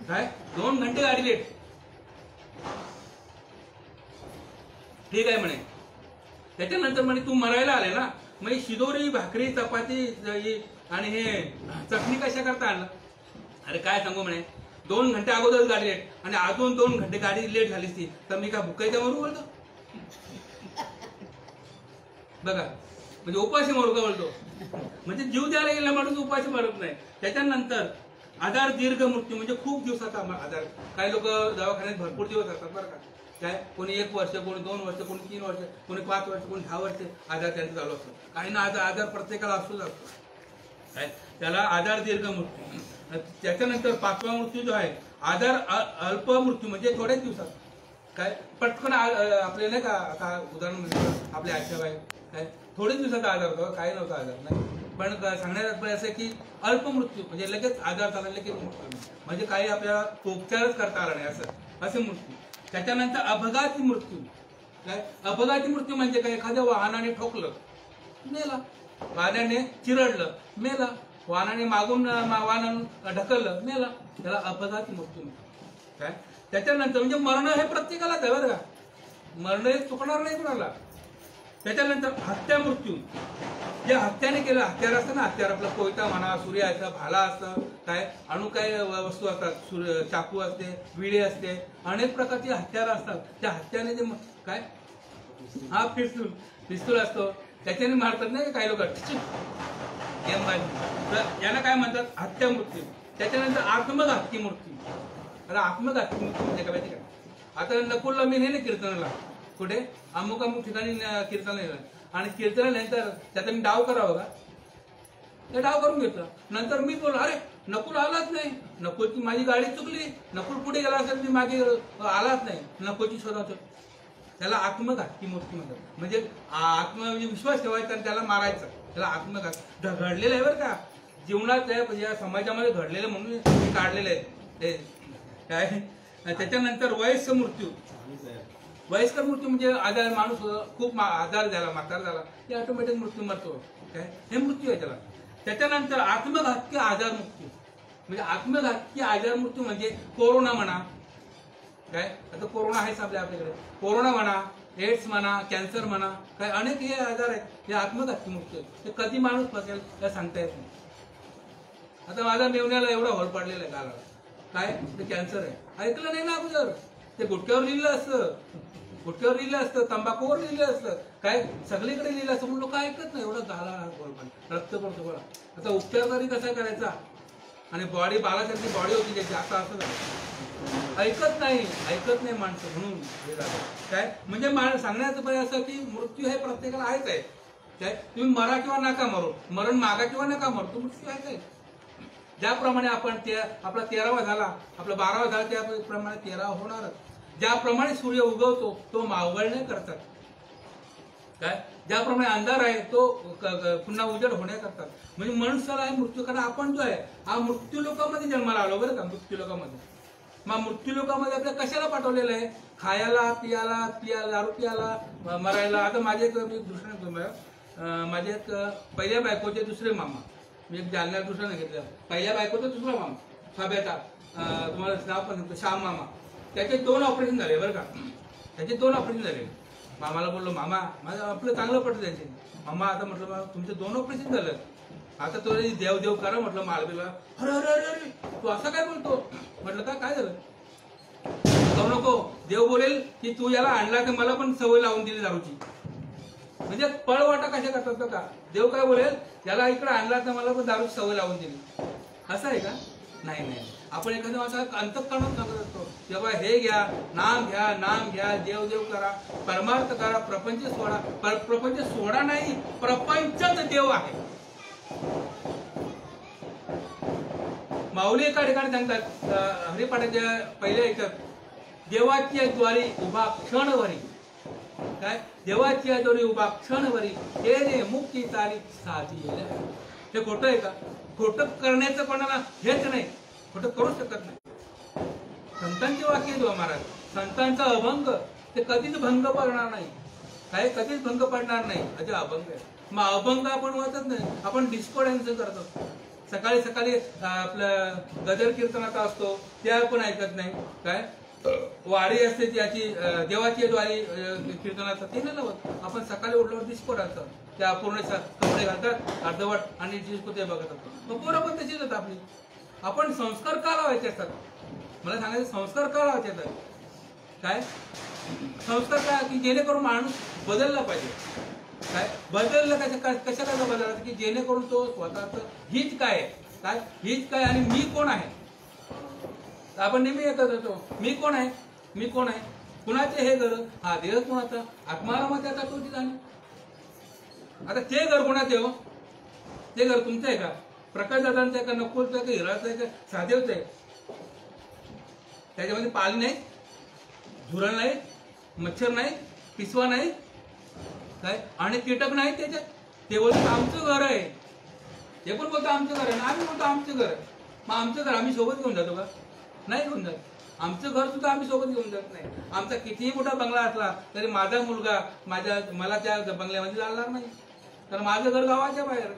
काय 2 घंटे गाडी लेट? ठीक आहे म्हणे. त्याच्यानंतर म्हणे तू मरायला आले ना, मग शिदोरी, भाकरी, चपाती आणि हे चटणी कशा करता आणलं? अरे काय सांगू म्हणे, 2 घंटे अगोदर गाडी लेट, आणि अजून 2 घंटे गाडी लेट झाली ती, तर मी काय भुकायच्या मरू बोलतो? बघा, म्हणजे उपाशी मरू का बोलतो? म्हणजे जीव द्यायला गेला माणूस उपाशी मरत नाही. त्याच्यानंतर आजार दीर्घ मृत्यू, म्हणजे खूप दिवसाचा आजार. काही लोक दवाखान्यात भरपूर दिवस असतात बरं का. काय कोणी 1 वर्ष, कोणी 2 वर्ष, कोणी 3 वर्ष, कोणी 5 वर्ष, कोणी 10 वर्ष आजार त्यांचा चालू असतो. काही ना आजार प्रत्येकाला असतोच असतो. काय त्याला आजार दीर्घ मृत्यू. त्याच्यानंतर 5वा मृत्यू जो आहे आजार अल्प मृत्यू, म्हणजे थोड्याच दिवसात. काय पटकन आपले नाही का, आता उदाहरण म्हणजे आपल्या आशाबाई, काय थोडेच दिवसाचा आजार होता, काही नव्हता आजार नाही. पण सांगण्यात असं की अल्प मृत्यू म्हणजे लगेच आजार झाला, लगेच म्हणजे काही आपल्याला उपचारच करता आला नाही, असे मृत्यू. त्याच्यानंतर अपघाती मृत्यू. काय अपघाती मृत्यू म्हणजे काय? एखाद्या वाहनाने ठोकलं, मेला. वाहनाने चिरडलं मेला, वाहनाने मागून वाहन ढकललं मेला, त्याला अपघाती मृत्यू म्हणतात. काय त्याच्यानंतर म्हणजे मरण हे प्रत्येकालाच आहे बरं का, मरण हे चुकणार नाही कुणाला. त्याच्यानंतर हत्या मृत्यू, जे हत्याने केलं, हत्यार असतं ना, हत्यार आपलं कोयता म्हणा, सूर्य असतं, भाला असतं, काय अणु काय वस्तू असतात, चाकू असते, विळे असते, अनेक प्रकारची हत्यार असतात. त्या हत्याने जे काय हा पिस्तूल असतो, त्याच्याने मारतात नाही काही लोक, याला काय म्हणतात हत्या मृत्यू. त्याच्यानंतर आत्मघातकी मृत्यू. आता आत्मघातकी मृत्यू म्हणजे काय माहिती का, आता नकुलला मी नेले कीर्तनाला, कुठे अमुक अमुक ठिकाणी कीर्तन नेलं, आणि कीर्तनानंतर त्याचा मी डाव करावं का, ते डाव करून घेतलं. नंतर मी बोललो अरे नकुल आलाच नाही, नकुलची माझी गाडी चुकली, नकुल पुढे गेला असेल, मी मागे आलाच नाही, नकुलची शोधाचं. त्याला आत्मघातकी मृत्यू म्हणतात. म्हणजे म्हणजे विश्वास ठेवायचा आणि त्याला मारायचं, त्याला आत्मघात. घडलेलं आहे बरं का जीवनात, या समाजामध्ये घडलेलं म्हणून हे काढलेलं आहे काय. त्याच्यानंतर वयस्कर मृत्यू. वयस्कर मृत्यू म्हणजे आजार, माणूस खूप आजार झाला, म्हातारा झाला, ते ऑटोमॅटिक मृत्यू मरतो काय, हे मृत्यू आहे त्याला. त्याच्यानंतर आत्मघातकी आजार मृत्यू. म्हणजे आत्मघातकी आजार मृत्यू म्हणजे कोरोना म्हणा, काय आता कोरोना आहेच आपल्याकडे, कोरोना म्हणा, एड्स म्हणा, कॅन्सर म्हणा, काय अनेक हे आजार आहेत, हे आत्मघातकी मृत्यू आहेत. ते कधी माणूस फसेल त्या सांगता येत नाही. आता माझ्या मेवण्याला एवढा होल पडलेला आहे गालाला, काय ते कॅन्सर आहे, ऐकलं नाही ना अगोदर, ते गुटख्यावर लिहिलं असतं, गुटख्यावर लिहिलं असतं, तंबाखूवर लिहिलं असतं, काय सगळीकडे लिहिलं असतं, म्हणून लोक ऐकत नाही. एवढं गाला होल पडलं, रक्त पडतो बघा. आता उपचार तरी कसा करायचा, आणि बॉडी बालासारखी बॉडी होती त्याची, आता असं झालं, ऐकत नाही माणसं, म्हणून हे झालं काय. म्हणजे सांगण्याचं पाहिजे असं की मृत्यू हे प्रत्येकाला आहेच आहे काय. तुम्ही मरा किंवा नका मरो, मरण मागा किंवा नका मरो, तो मृत्यू आहेच आहे. ज्याप्रमाणे आपण आपला 13वा झाला, आपला 12वा झाला, त्याप्रमाणे 13वा होणारच. ज्याप्रमाणे सूर्य उगवतो तो मावळणे करतात काय, ज्याप्रमाणे अंधार आहे तो पुन्हा उजेड होण्या करतात. म्हणजे मनुष्याला आहे मृत्यू, कारण आपण जो आहे हा मृत्यू लोकांमध्ये जन्माला आलो बरं का, मृत्यू लोकांमध्ये. मग मृत्यू लोकांमध्ये आपल्या कशाला पाठवलेलं आहे, खायला पियाला दारू पियाला मरायला. आता माझे एक माझे एक पहिल्या बायकोचे दुसरे मामा, मी एक जालन्यात दुसऱ्याने घेतलं, पहिल्या बायकोचा दुसरा मामा साब्याचा, तुम्हाला नाव पण श्याम मामा, त्याचे 2 ऑपरेशन झाले बरं का, त्याचे 2 ऑपरेशन झाले. मामाला बोललो मामा माझं आपलं चांगलं पडतं त्याचे. मामा आता म्हटलं तुमचे 2 ऑपरेशन झालं, आता तो देव करा म्हटलं मालबीला. अरे अरे अरे अरे तू असं काय बोलतो, म्हटलं काय झालं, जाऊ नको, देव बोलेल की तू याला आणला तर मला पण सवय लावून दिली दारूची. म्हणजे पळवाटा कशा करतात का, देव काय बोलेल याला इकडे आणला तर मला पण दारूची सवय लावून दिली, असं आहे का. नाही, आपण एखाद्या माणसाला अंतःकरणात सांगत असतो तेव्हा हे घ्या, नाम घ्या, देव करा, परमार्थ करा, प्रपंच सोडा. प्रपंच सोडा नाही, प्रपंचच देव आहे. माऊली एका ठिकाणी सांगतात, हरिपाठाच्या पहिल्या ऐकत, देवाची द्वारी उभा क्षणवरी, काय देवाची द्वारी उभा क्षणवरी, हे रे मुक्ती तारी साधी. हे खोटं आहे का, खोटं करण्याचं कोणाला हेच नाही, खोटं करू शकत नाही. संतांचे वाक्य देवा महाराज, संतांचा अभंग ते कधीच भंग पडणार नाही, काय कधीच भंग पडणार नाही, अजून अभंग आहे. मग अभंग आपण वाचत नाही, आपण डिस्को डान्स करतो. सकाळी आपलं गजर कीर्तनाचा असतो ते आपण ऐकत नाही, काय वारी असते त्याची देवाची द्वारी कीर्तनाचा ते नाही लावत. आपण सकाळी उठल्यावर डिस्को डान्स, त्या पूर्ण कपडे घालतात अर्धवट आणि डिस्को ते बघत असतो. मग पोरं पण तशीच होतं आपली. आपण संस्कार का लावायचे असतात, मला सांगायचं संस्कार का लावायचे असतात, काय संस्कार काय की जेणेकरून माणूस बदलला पाहिजे. काय बदललं कशा बदलायचं की जेणेकरून तो स्वतःच हीच काय आणि मी कोण आहे. आपण नेहमी एकच होतो, मी कोण आहे, कुणाचे हे घर, हा देह कुणाचा, आत्मारामाचा आता तो जाणे. आता ते घर कोणाचे हो, ते घर तुमचं आहे का, प्रकाश दादांचं आहे का, नकुलचं आहे का, हिराचं आहे का, साधेवचं आहे. त्याच्यामध्ये पाल नाही, झुरळ नाही, मच्छर नाही, पिसवा नाही, काय आणि कीटक नाही त्याच्यात. ते बोलतो आमचं घर आहे, ते पण बोलतो आमचं घर आहे, आम्ही बोलतो आमचं घर आहे. मग आमचं घर आम्ही सोबत घेऊन जातो का, नाही घेऊन जात. आमचं घर सुद्धा आम्ही सोबत घेऊन जात नाही. आमचा कितीही मोठा बंगला असला तरी माझा मुलगा मला त्या बंगल्यामध्ये जाणार नाही. तर माझं घर गावाच्या बाहेर,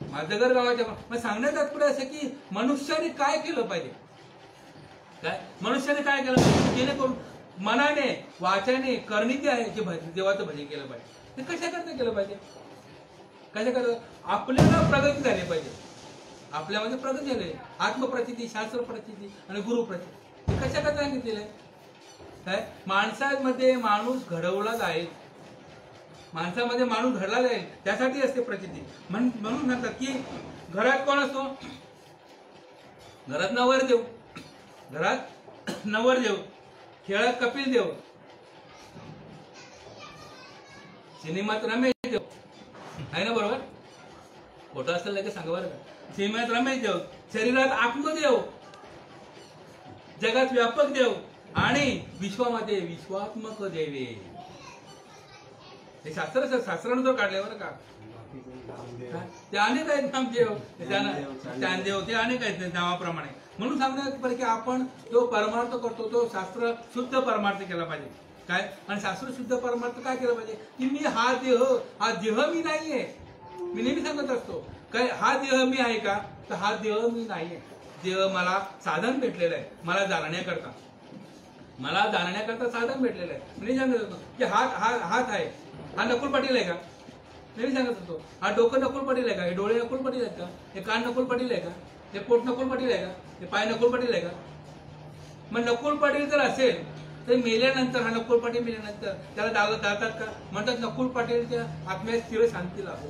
माझं घर गावाच्या बाहेर. मग सांगण्यात तात्पर्य असं की मनुष्याने काय केलं पाहिजे, काय मनुष्याने काय केलं पाहिजे जेणेकरून मनाने, वाचाने, करणी जे आहे जे देवाचं भजन केलं पाहिजे. ते कशा करता केलं पाहिजे, कशा करता आपल्याला प्रगती झाली पाहिजे. आपल्यामध्ये प्रगती झाली, आत्मप्रचिती, शास्त्र प्रचिती आणि गुरु प्रचिती. हे कशा करता सांगितलेलं आहे काय, माणसामध्ये माणूस घडवला जाईल, माणसामध्ये माणूस घडला जाईल त्यासाठी असते प्रचिती. म्हणून म्हणतात की घरात कोण असतो, घरात नवरदेव, घरात नवरदेव, खेळात कपिल देव, सिनेमात रमेश देव आहे ना, बरोबर? खोटं असेल लगेच सांगा बरं का. सिनेमात रमेश देव, शरीरात आत्मदेव, जगात व्यापक देव आणि विश्वामध्ये विश्वात्मक देवे. हे शास्त्रानुसार काढले बरं का. ते अनेक आहेत नामदेव, ज्ञानदेव, ते अनेक आहेत नावाप्रमाणे. म्हणून सांगण्यात की आपण जो परमार्थ करतो तो शास्त्र शुद्ध परमार्थ केला पाहिजे. काय, आणि शास्त्र शुद्ध परमार्थ काय केलं पाहिजे की मी हा देह मी नाहीये. मी नेहमी सांगत असतो काय, हा देह मी आहे का, तर हा देह मी नाहीये. देह मला साधन भेटलेलं आहे, मला जाणण्याकरता, मला जाणण्याकरता साधन भेटलेलं आहे. म्हणजे सांगत होतो की हात आहे, हा नकुल पाटील आहे का, नेहमी सांगत होतो. हा डोकं नकुल पाटील आहे का, हे डोळे नकुल पाटील आहेत का, हे कान नकुल पाटील आहे का, हे पोट नकुल पाटील आहे का, हे पाय नकुल पाटील आहे का. मग नकुल पाटील जर असेल तर मेल्यानंतर, हा नकुल पाटील मेल्यानंतर त्याला जातात का, म्हणतात नकुल पाटीलच्या आत्म्यात स्थिर शांती लाभो.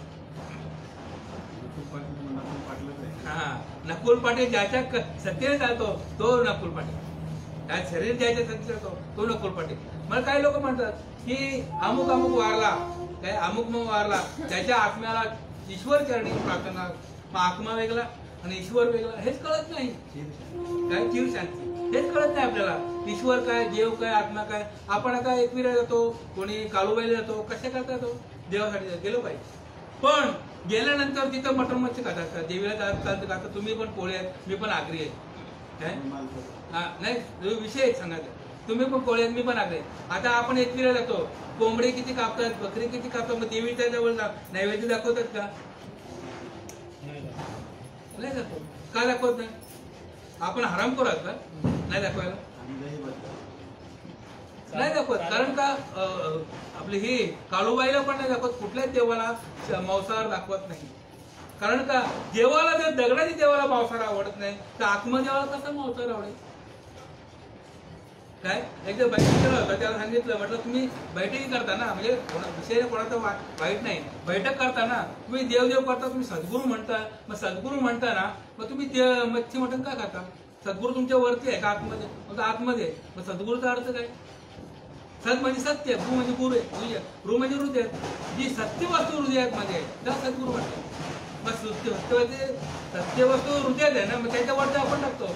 हा, नकुल पाटील ज्याच्या सत्तेने जातो तो नकुल पाटील, त्या शरीर ज्याच्या सत्तेने जातो तो नकुल पाटील. मला काही लोक म्हणतात की अमुक अमुक वारला, काय अमुक वारला, त्याच्या आत्म्याला ईश्वर चरणी प्रार्थना. मग आत्मा वेगळा आणि ईश्वर वेगळा हेच कळत नाही. काय चिर शांती हेच कळत नाही आपल्याला. ईश्वर काय, देव काय, आत्मा काय. आपण आता एकविरा जातो, कोणी काळूबाईला जातो, कशा करता येतो, देवासाठी गेलो पाहिजे. पण गेल्यानंतर तिथं मटण मच्छी खातात का, देवीला चालतं का, तुम्ही पण पोळे आहेत, मी पण आगरी आहे. काय नाही विषय सांगायचा, तुम्ही पण पोळे आहेत, मी पण आगरी आहे. आता आपण एकविरा जातो, कोंबडे किती कापतात, बकरी किती कापतात, मग देवीच्या जवळ नैवेद्य दाखवतात का, नाही दाखवत. का दाखवत नाही, आपण हराम करू का, नाही दाखवायला, नाही दाखवत. कारण का आपली ही काळूबाईला पण नाही दाखवत, कुठल्याच देवाला मांसाहार दाखवत नाही. कारण का देवाला जर दगडाची देवाला मांसाहार आवडत नाही तर आत्मदेवाला कसा मांसाहार आवडेल. काय एकदा बैठक केलं होतं, त्याला सांगितलं, म्हटलं तुम्ही बैठकी करताना, म्हणजे विषय कोणाचा वाईट नाही, बैठक करताना तुम्ही देवदेव करता, तुम्ही सद्गुरू म्हणता, मग सद्गुरू म्हणताना मग तुम्ही मच्छी मटण का खाता, सद्गुरू तुमच्या वरती आहे का आतमध्ये, मग आतमध्ये, मग सद्गुरूचा अर्थ काय, सद म्हणजे सत्य, गुरु म्हणजे गुरु आहे, गुरु म्हणजे हृदय, जी सत्य वस्तू हृदयात मध्ये त्याला सद्गुरू म्हणतात. मग सत्य वस्तू हृदयात आहे ना, मग त्याच्यावरती आपण टाकतो,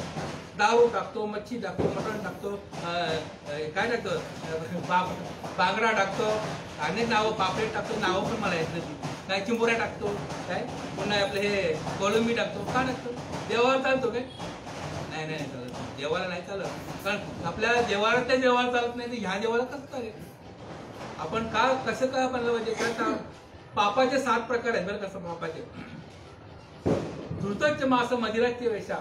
दारू टाकतो, मच्छी टाकतो, मटण टाकतो, काय टाकतो, बांगडा टाकतो, अनेक नावं, पापलेट टाकतो, नावं पण मला येत नाही, काय चिंबोऱ्या टाकतो, काय पुन्हा आपलं हे कोळंबी टाकतो, का टाकतो, देवावर चालतो काय, नाही नाही चालत, देवाला नाही चालत. कारण आपल्याला देवाला त्या देवाला चालत नाही, तर ह्या देवाला कसं चालेल. आपण का कसं काय बनलं पाहिजे, काय पापाचे 7 प्रकार आहेत बरं. कसं पापाचे, धृतच मास मदिराची वेशा,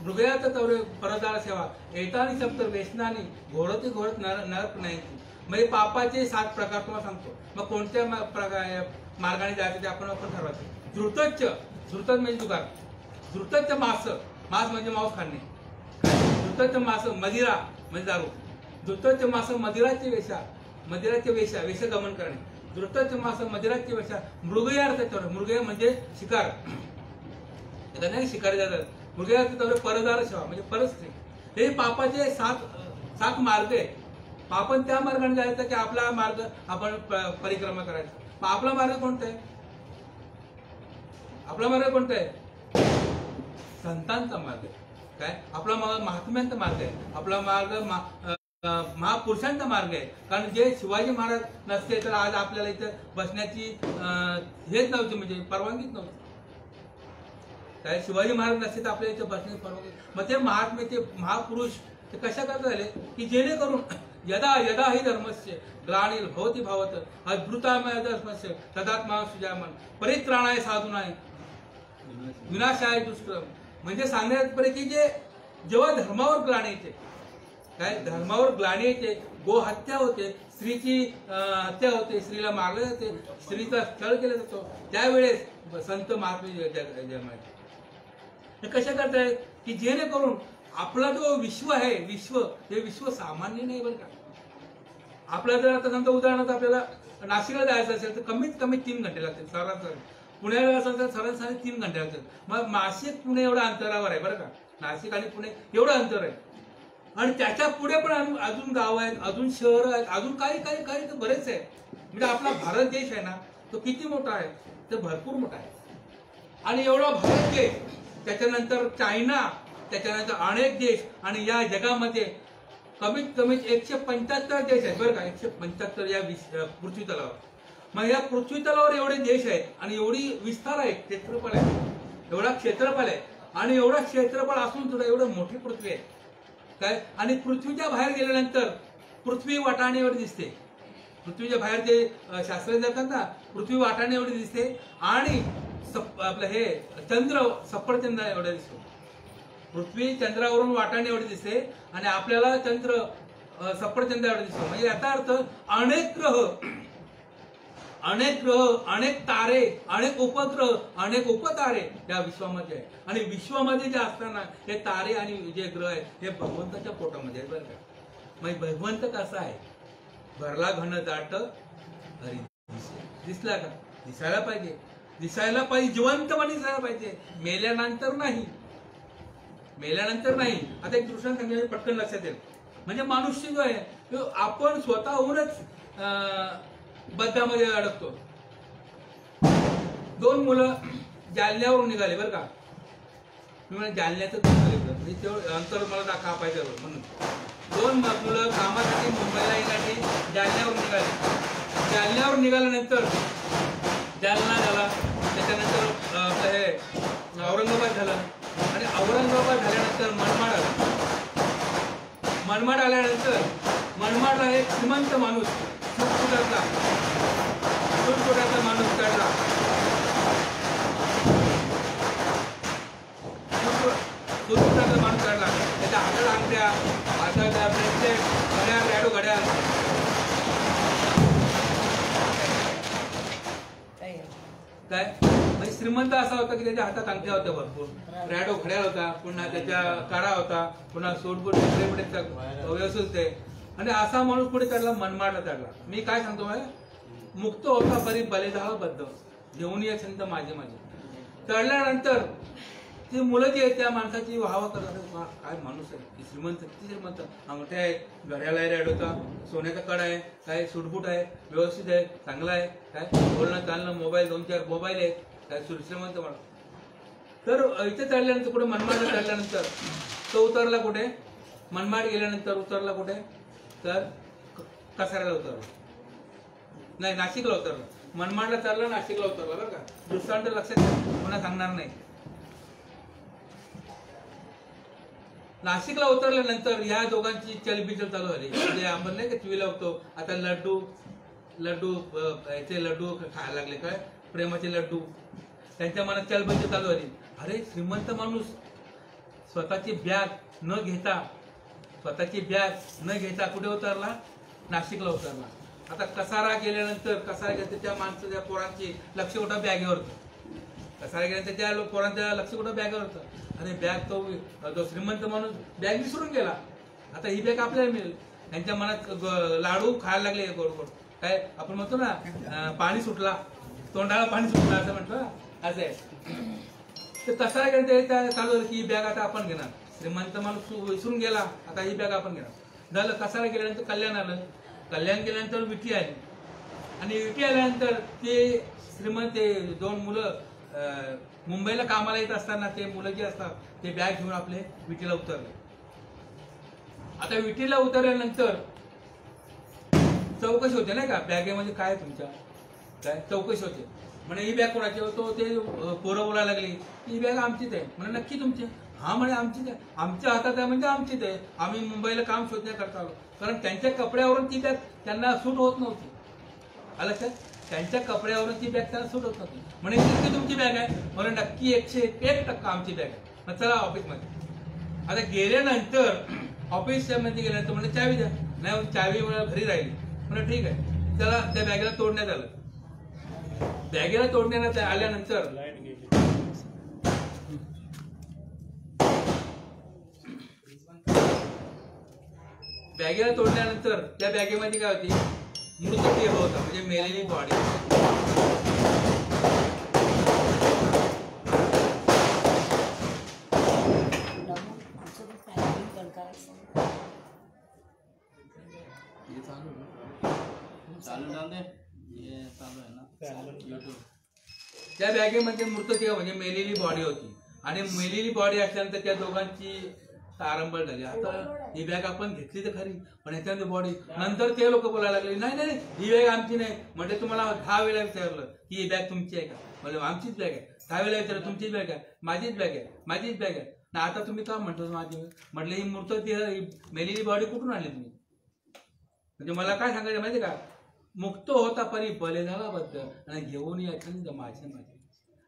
मृगयात तवरे परदार सेवा, एतानी सप्त वेसनानी घोडती घोडत नरक नाही. म्हणजे पापाचे 7 प्रकार तुम्हाला सांगतो. मग कोणत्या मार्गाने जायचं ते आपण ठरवायचं. धृतच म्हणजे जुगार, धृतच मास, मांस म्हणजे मांस खाणे, धृतच मास मदिरा म्हणजे दारू, धृतच मास मदिराची वेशा, मदिराची वेशा, वेशगमन करणे, धृतच मास मदिराची वेशा, मृगयार्थ, मृगय म्हणजे शिकार, नाही शिकारी जातात, मृगयार्थ तवरे परदार सेवा म्हणजे परस्त्री. हे पापाचे 7 मार्ग आहेत. आपण त्या मार्गाने जायचं की आपला मार्ग आपण परिक्रमा करायचा. मग आपला मार्ग कोणता आहे, आपला मार्ग कोणता आहे, संतांचा मार्ग आहे. काय आपला मार्ग महात्म्यांचा मार्ग आहे, आपला मार्ग महापुरुषांचा मार्ग आहे. कारण जे शिवाजी महाराज नसते तर आज आपल्याला इथं बसण्याची हेच नव्हती, म्हणजे परवानगीच नव्हती. काय शिवाजी महाराज नसते तर आपल्या इथे बसण्याची परवानगी. मग ते महात्मे, ते महापुरुष ते कशा करता झाले की जेणेकरून यदा यदा हि धर्मस्य ग्लानिर्भवति भावत अद्भुतामय धर्मस्य तदात्मा सुजामन परित्राणाय साधुनाय विनाशाय दुष्कृम. म्हणजे सांगण्यात की जे जेव्हा धर्मावर ग्लानी येते, काय धर्मावर ग्लानी येते, गो हत्या होते, स्त्रीची हत्या होते, स्त्रीला मारले जाते, स्त्रीचा छळ केला जातो, त्यावेळेस संत महात्मे जन्माचे. हे कशा करतायत की जेणेकरून आपला जो विश्व आहे, विश्व हे विश्व सामान्य नाही बरं का. आपल्याला जर आता समजा उदाहरणार्थ आपल्याला नाशिकला जायचं असेल तर कमीत कमी 3 घंटे लागतील सरासरी. पुण्याला जायचं असेल तर सरासरी 3 घंटे लागतील. मग नाशिक पुणे एवढ्या अंतरावर आहे बरं का. नाशिक आणि पुणे एवढं अंतर आहे. आणि त्याच्या पुढे पण अजून गाव आहेत, अजून शहर आहेत, अजून काही काही काही तर बरेच आहे. म्हणजे आपला भारत देश आहे ना, तो किती मोठा आहे, तर भरपूर मोठा आहे. आणि एवढा भारत देश, त्याच्यानंतर चायना, त्याच्यानंतर अनेक देश, आणि या जगामध्ये कमीत कमी 175 देश आहेत बरं का. 175 या पृथ्वी तलावर. मग या पृथ्वी तलावर एवढे देश आहेत आणि एवढी विस्तार आहे, क्षेत्रफळ आहे, एवढा क्षेत्रफळ आहे. आणि एवढा क्षेत्रफळ असून सुद्धा एवढं मोठी पृथ्वी आहे काय. आणि पृथ्वीच्या बाहेर गेल्यानंतर पृथ्वी वाटाणे एवढी दिसते. पृथ्वीच्या बाहेर जे शास्त्रज्ञ जातात ना, पृथ्वी वाटाणे एवढी दिसते. आणि आपलं हे चंद्र सफरचंद्र एवढं दिसतो. पृथ्वी चंद्रावरून वाटाणे एवढी दिसते आणि आपल्याला चंद्र सफरचंद्र एवढं दिसतो. म्हणजे याचा अर्थ अनेक ग्रह, अनेक तारे, अनेक उपग्रह, अनेक उपतारे या विश्वामध्ये आहे. आणि विश्वामध्ये जे असताना हे तारे आणि जे ग्रह आहेत हे भगवंताच्या पोटामध्ये आहेत बरं का. म्हणजे भगवंत कसा आहे, भरला घन दाट हरी दिसला का. दिसायला पाहिजे, दिसायला पाहिजे, जिवंतपणे दिसायला पाहिजे, मेल्यानंतर नाही, मेल्यानंतर नाही. आता एक दृष्टांत सांगितलं पटकन लक्षात येईल. म्हणजे मनुष्य जो आहे तो आपण स्वतःहूनच बद्धामध्ये अडकतो. 2 मुलं जालन्यावरून निघाले बरं का. मी म्हणजे जालन्याचं म्हणजे तेवढं अंतर मला कापायचं म्हणून 2 मुलं कामासाठी मुंबईला येण्यासाठी जालन्यावरून निघाले. जालन्यावर निघाल्यानंतर जालना झाला, त्याच्यानंतर आपलं हे औरंगाबाद झालं, आणि औरंगाबाद झाल्यानंतर मनमाड आला. मनमाड आल्यानंतर मनमाडला एक श्रीमंत माणूस सुटसुटाचा माणूस चढला. सुटसुटाचा माणूस चढला. त्याच्या हातात अंगठ्या, हातात ब्रेसलेट, घड्याळ, रॅडो घड्याळ, काय म्हणजे श्रीमंत असा होता की त्याच्या हातात अंगठ्या होत्या भरपूर, रॅडो घड्याळ होता, पुन्हा त्याच्या काढा होता, पुन्हा सोडबोट व्यवस्थित आहे. आणि असा माणूस पुढे चढला, मनमाडला चढला. मी काय सांगतो, मुक्त होता परी बलेधाळ बद्ध घेऊन ये छंद माझे माझे. चढल्यानंतर ती मुलं जी आहेत त्या माणसाची वाहवा करतात. काय माणूस आहे, श्रीमंत, किती श्रीमंत, अंगठ्या आहेत, घड्याळ आहे, रॅडोचा, सोन्याचा कड आहे, काय सुटबूट आहे, व्यवस्थित आहे, चांगला आहे, काय बोलणं चालणं, मोबाईल 2-4 मोबाईल आहेत, काय श्रीमंत माणूस. तर इथे चढल्यानंतर कुठे मनमाडला चढल्यानंतर तो उतरला कुठे, मनमाड गेल्यानंतर उतरला कुठे, तर कसाऱ्याला उतरला, नाही नाशिकला उतरला. मनमाडला चालला, नाशिकला उतरला बरं का. दृष्टांत लक्षात पुन्हा सांगणार नाही. नाशिकला उतरल्यानंतर या दोघांची चलबिचल चालू झाली. म्हणजे आपण नाही का टीव्हीला होतो आता लड्डू याचे लड्डू खायला लागले, काय प्रेमाचे लड्डू. त्यांच्या मनात चलबिचल चालू झाली. अरे श्रीमंत माणूस स्वतःची बॅग न घेता कुठे उतरला, नाशिकला उतरला. आता कसारा गेल्यानंतर त्या माणसाच्या पोरांची लक्ष कुठं बॅगेवर होतं. कसारा गेल्यानंतर त्या पोरांच्या लक्ष कुठं बॅगेवर होतं. आणि बॅग तो श्रीमंत माणूस बॅग विसरून गेला. आता ही बॅग आपल्याला मिळेल. त्यांच्या मनात लाडू खायला लागले गोड गोड, काय आपण म्हणतो ना पाणी सुटला, तोंडाला पाणी सुटलं असं म्हणतो ना, असं आहे. तर कसारा गेल्यानंतर चालू झालं की ही बॅग आता आपण घेणार. श्रीमंत माणूस विसरून गेला, आता ही बॅग आपण घेणार. झालं. कसारा गेल्यानंतर कल्याण आलं. कल्याण गेल्यानंतर विटी आली. आणि विटी आल्यानंतर ते श्रीमंत 2 मुलं मुंबईला कामाला येत असताना ते मुलं जे असतात ते बॅग घेऊन आपले विटीला उतरले. आता विटीला उतरल्यानंतर चौकशी होते नाही का, बॅगेमध्ये काय तुमच्या, काय चौकशी होते. म्हणजे ही बॅग कोणाची होतो, ते पोरं बोलायला लागली, ही बॅग आमचीच आहे. म्हणजे नक्की तुमची, हा म्हणे आमची आमच्या हातात आहे म्हणजे आमचीच आहे, आम्ही मुंबईला काम शोधण्याकरता आलो. कारण त्यांच्या कपड्यावरून ती बॅग त्यांना सूट होत नव्हती. आलं लक्षात? त्यांच्या कपड्यावरून ती बॅग त्यांना सूट होत नव्हती. म्हणे किती तुमची बॅग आहे? म्हणे नक्की 101% आमची बॅग आहे. मग चला ऑफिसमध्ये. आता गेल्यानंतर ऑफिसच्या मध्ये गेल्यानंतर म्हणजे चावी द्या. नाही चावी मला घरी राहिली. म्हणजे ठीक आहे, चला त्या बॅगेला तोडण्यात आलं. बॅगेला तोडण्यात आल्यानंतर त्या बॅगेमध्ये काय होती? मृतदेह होता, म्हणजे मेलेली बॉडी. त्या बॅगेमध्ये मृतदेह म्हणजे मेलेली बॉडी होती. आणि मेलेली बॉडी असल्यानंतर त्या दोघांची तारंबळ झाली. आता ही बॅग आपण घेतली तर खरी, पण ह्याच्यामध्ये बॉडी. नंतर ते लोक बोलायला लागले, नाही नाही ही बॅग आमची नाही. म्हणजे तुम्हाला 10 वेळा विचारलं की ही बॅग तुमची आहे का? म्हणजे आमचीच बॅग आहे. 10 वेळा विचारलं तुमचीच बॅग आहे, माझीच बॅग आहे, माझीच बॅग आहे ना. आता तुम्ही का म्हणतो माझी? म्हटलं ही मृतदेह ही मेलेली बॉडी कुठून आणली तुम्ही? म्हणजे मला काय सांगायचं माहिती का? मुक्त होता परी बले झाला बद्द आणि घेऊन यायचं माझे माझे.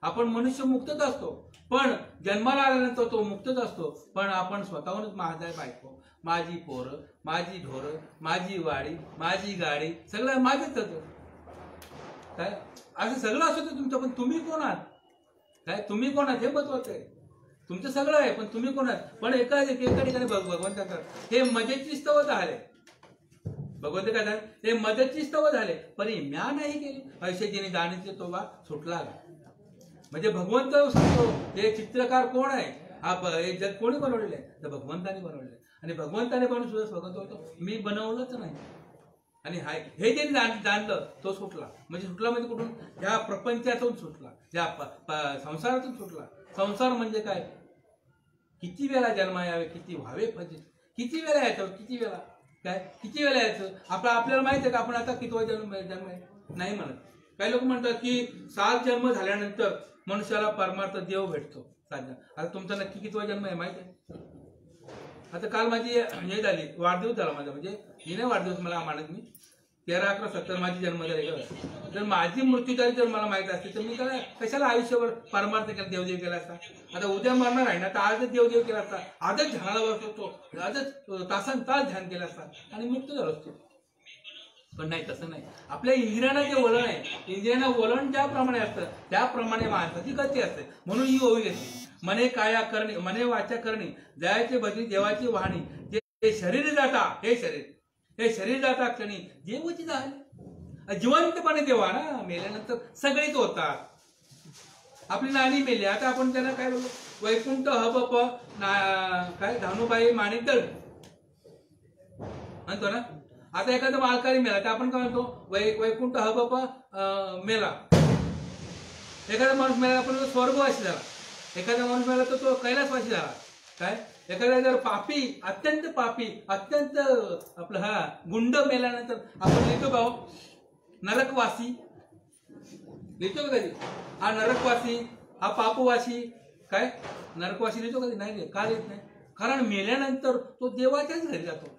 आपण मनुष्य मुक्तच असतो, पण जन्माला आल्यानंतर तो मुक्तच असतो. पण आपण स्वतःहूनच माझा बायको, माझी पोरं, माझी ढोरं, माझी वाडी, माझी गाडी सगळं माझेच होतं. काय असं सगळं असतं तुमचं, पण तुम्ही कोण आहात? काय तुम्ही कोण आहात हे महत्वाचं आहे. तुमचं सगळं आहे, पण तुम्ही कोण आहात? पण एका ठिकाणी भगवंताचा हे मजेची स्तव झाले. भगवंत काय झाले? ते मजेची स्तव झाले, परी म्या नाही केली. ऐशेजीने दाण्याचे तोबा सुटला. म्हणजे भगवंत सांगतो हे चित्रकार कोण आहे? हा जग कोणी बनवलेलं आहे? तर भगवंताने बनवलेलं आहे. आणि भगवंताने बनवून सुद्धा भगवंत होतो मी बनवलंच नाही. आणि हे जे जाणलं तो सुटला. म्हणजे सुटला म्हणजे कुठून? ह्या प्रपंचातून सुटला, या संसारातून सुटला. संसार म्हणजे काय? किती वेळा जन्म यावे, किती व्हावे फजित, किती वेळा यायचं, किती वेळा काय, किती वेळा यायचं. आपल्याला माहिती आहे का आपण आता कितवा जन्म आहे? नाही म्हणत. काही लोक म्हणतात की 7 जन्म झाल्यानंतर मनुष्याला परमार्थ देव भेटतो. 7 जन्म. आता तुमचा नक्की कितवा जन्म आहे माहिती आहे? आता काल माझी हे झाली, वाढदिवस झाला माझा. म्हणजे ही नाही वाढदिवस मला मानत, मी 13/11/70 माझी जन्मतारीख. जर माझी मृत्यूतारीख जर मला माहित असते तर मी काय कशाला आयुष्यभर परमार्थ केला, देवदेव केला असता. आता उद्या मरणार आहे ना, तर आजच देवदेव केला असता, आजच ध्यानाला बसतो, आजच तासन तास ध्यान केला असता आणि मुक्त झालो असतो. पण नाही, तसं नाही. आपल्या इंद्रियांना जे वलन आहे, इंद्रियांना वलन ज्याप्रमाणे असतं त्याप्रमाणे माणसाची गती असते. म्हणून ही ओवी घेतली. मने काया करणे, मने वाचा करणे, जयाचे बदली देवाची वाहणी. जे शरीर जाता, हे शरीर जाता क्षणी देवची झाली. जिवंतपणे देवा ना, मेल्यानंतर सगळेच होतात. आपली नाणी मेली, आता आपण त्यांना काय बोलतो? वैकुंठ हबप काय धानुबाई माणिकदळ म्हणतो ना. आता एखादा मालकारी मेला तर आपण काय म्हणतो? वैकुंठ हबप मेला. एखादा माणूस मेला आपण स्वर्गवासी झाला. एखादा माणूस मेला तर तो कैलासवासी झाला. काय एखादा जर पापी, अत्यंत पापी, अत्यंत आपलं गुंड मेल्यानंतर आपण लिहितो का हो? नरकवासी लिहितो का कधी? हा नरकवासी, हा पापवासी, काय नरकवासी लिहितो कधी? नाही. का लिहित नाही? कारण मेल्यानंतर तो देवाच्याच घरी जातो.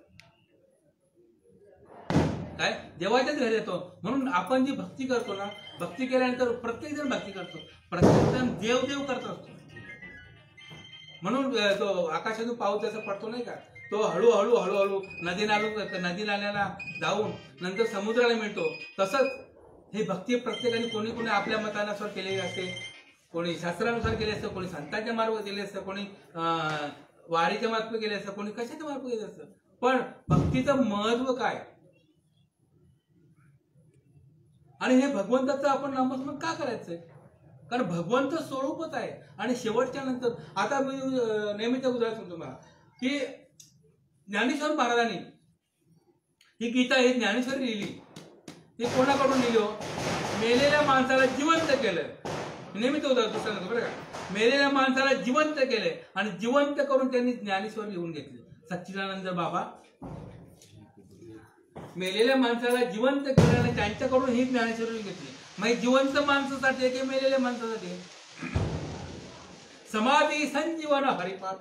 काय देवाच्याच घरी येतो. म्हणून आपण जी भक्ती करतो ना, भक्ती केल्यानंतर प्रत्येक जण भक्ती करतो, प्रत्येक जण देव करत असतो. म्हणून तो आकाशातून पाऊस जसा पडतो नाही का, तो हळूहळू नदी नाल्याला जाऊन नंतर समुद्राला मिळतो. तसंच ही भक्ती प्रत्येकाने कोणी आपल्या मतानुसार केलेली असते, कोणी शास्त्रानुसार केली असतं, कोणी संतांच्या मार्फत केले असतं, कोणी वारीच्या मार्फत केले असतं, कोणी कशाच्या मार्फत केलं असतं. पण भक्तीचं महत्व काय आणि हे भगवंताचं आपण नामस्मरण का करायचंय? कारण भगवंत स्वरूपच आहे. आणि शेवटच्या नंतर आता मी नेहमीचं उदाहरण सांगतो मला की ज्ञानेश्वर महाराजांनी ही गीता, ही ज्ञानेश्वरी लिहिली. ती कोणाकडून लिहिली हो? मेलेल्या माणसाला जिवंत केलं. नेहमीचं उदाहरण दुसऱ्या बरं का. मेलेल्या माणसाला जिवंत केले आणि जिवंत करून त्यांनी ज्ञानेश्वर लिहून घेतले. सच्चिदानंद बाबा मेलेल्या माणसाला जिवंत केल्याने त्यांच्याकडून ही ज्ञानेश्वरी घेतली. मग जिवंत माणसासाठी की मेलेल्या माणसासाठी? समाधी संजीवन हरिपाठ.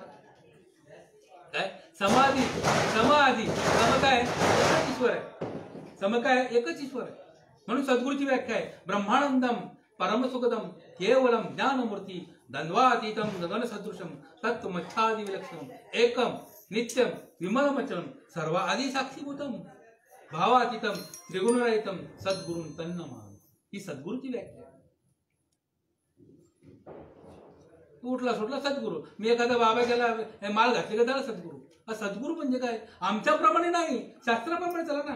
काय समाधी समाधी सम काय एकच ईश्वर आहे. सम काय एकच ईश्वर आहे. म्हणून सद्गुरूची व्याख्या आहे ब्रह्मानंदम परमसुखदम केवलम ज्ञानमूर्ती द्वंद्वातीतम गगन सदृशम तत्त्वमच्छादि विलक्षणम एकम नित्यम विमलमचलम सर्व आदि साक्षीभूतम भावातीतम त्रिगुणरहितम सद्गुरुं तन्नमामि. ही सद्गुरूची व्याख्या आहे. उठला सुटला सद्गुरू. मी एखादा बाबा गेला माल घातले का त्याला सद्गुरू. हा सद्गुरू म्हणजे काय आमच्याप्रमाणे नाही शास्त्राप्रमाणे चला ना.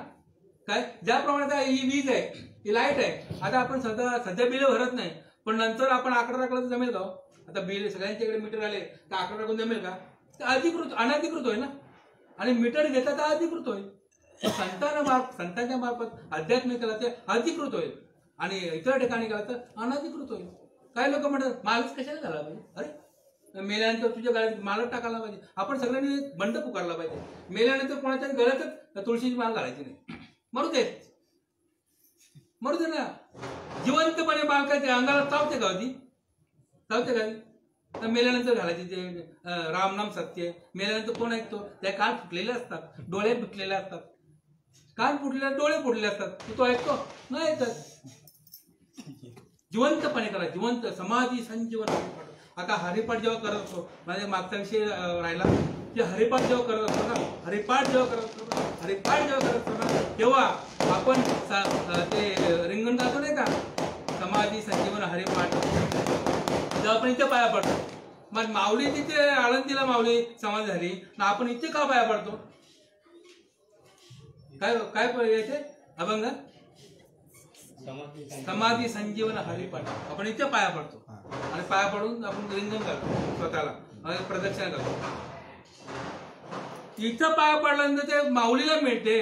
काय ज्याप्रमाणे ही वीज आहे ही लाईट आहे. आता आपण सध्या बिल भरत नाही पण नंतर आपण आकडा टाकला तर जमेल का. आता बिल सगळ्यांच्याकडे मीटर आले तर आकडा टाकून जमेल का. तर अधिकृत अनधिकृत होय ना. आणि मीटर घेता तर अधिकृत होईल. संतांच्या मार्फत अध्यात्मिक केला ते अधिकृत होईल आणि इतर ठिकाणी केला तर अनधिकृत होईल. काही लोक म्हणतात मालच कशाला झाला पाहिजे. अरे मेल्यानंतर तुझ्या गळ्यात मालच टाकायला पाहिजे. आपण सगळ्यांनी बंड पुकारला पाहिजे. मेल्यानंतर कोणाच्या गळ्यातच तुळशीची माल घालायची नाही. मरू दे ना. जिवंतपणे माल काय अंगाला चावते का होती चावते का. तर मेल्यानंतर घालायचे ते रामनाम सत्य. मेल्यानंतर कोण ऐकतो. त्या कान फुटलेले असतात डोळे फुटलेले असतात. कान फुटलेले डोळे फुटलेले असतात. तो ऐकतो नाही ऐकत. जिवंतपणे करा. जिवंत समाधी संजीवन. आता हरिपाठ जेव्हा करत असतो माझ्या मागचा विषय राहिला की हरिपाठ जेव्हा करत असतो ना हरिपाठ जेव्हा करत असतो ना तेव्हा आपण ते रिंगण गातो नाही का समाधी संजीवन हरिपाठ. जेव्हा आपण इथे पाया पडतो मग माऊली तिथे आळंदीला माऊली समाधी झाली ना आपण इथे का पाया पडतो. काय काय याचे अभंग समाधी संजीवन हरिपाठ. आपण इथे पाया पडतो आणि पाया पडून आपण रिंगण घालतो स्वतःला प्रदक्षिणा करतो. इथं पाया पडल्यानंतर ते माऊलीला मिळते.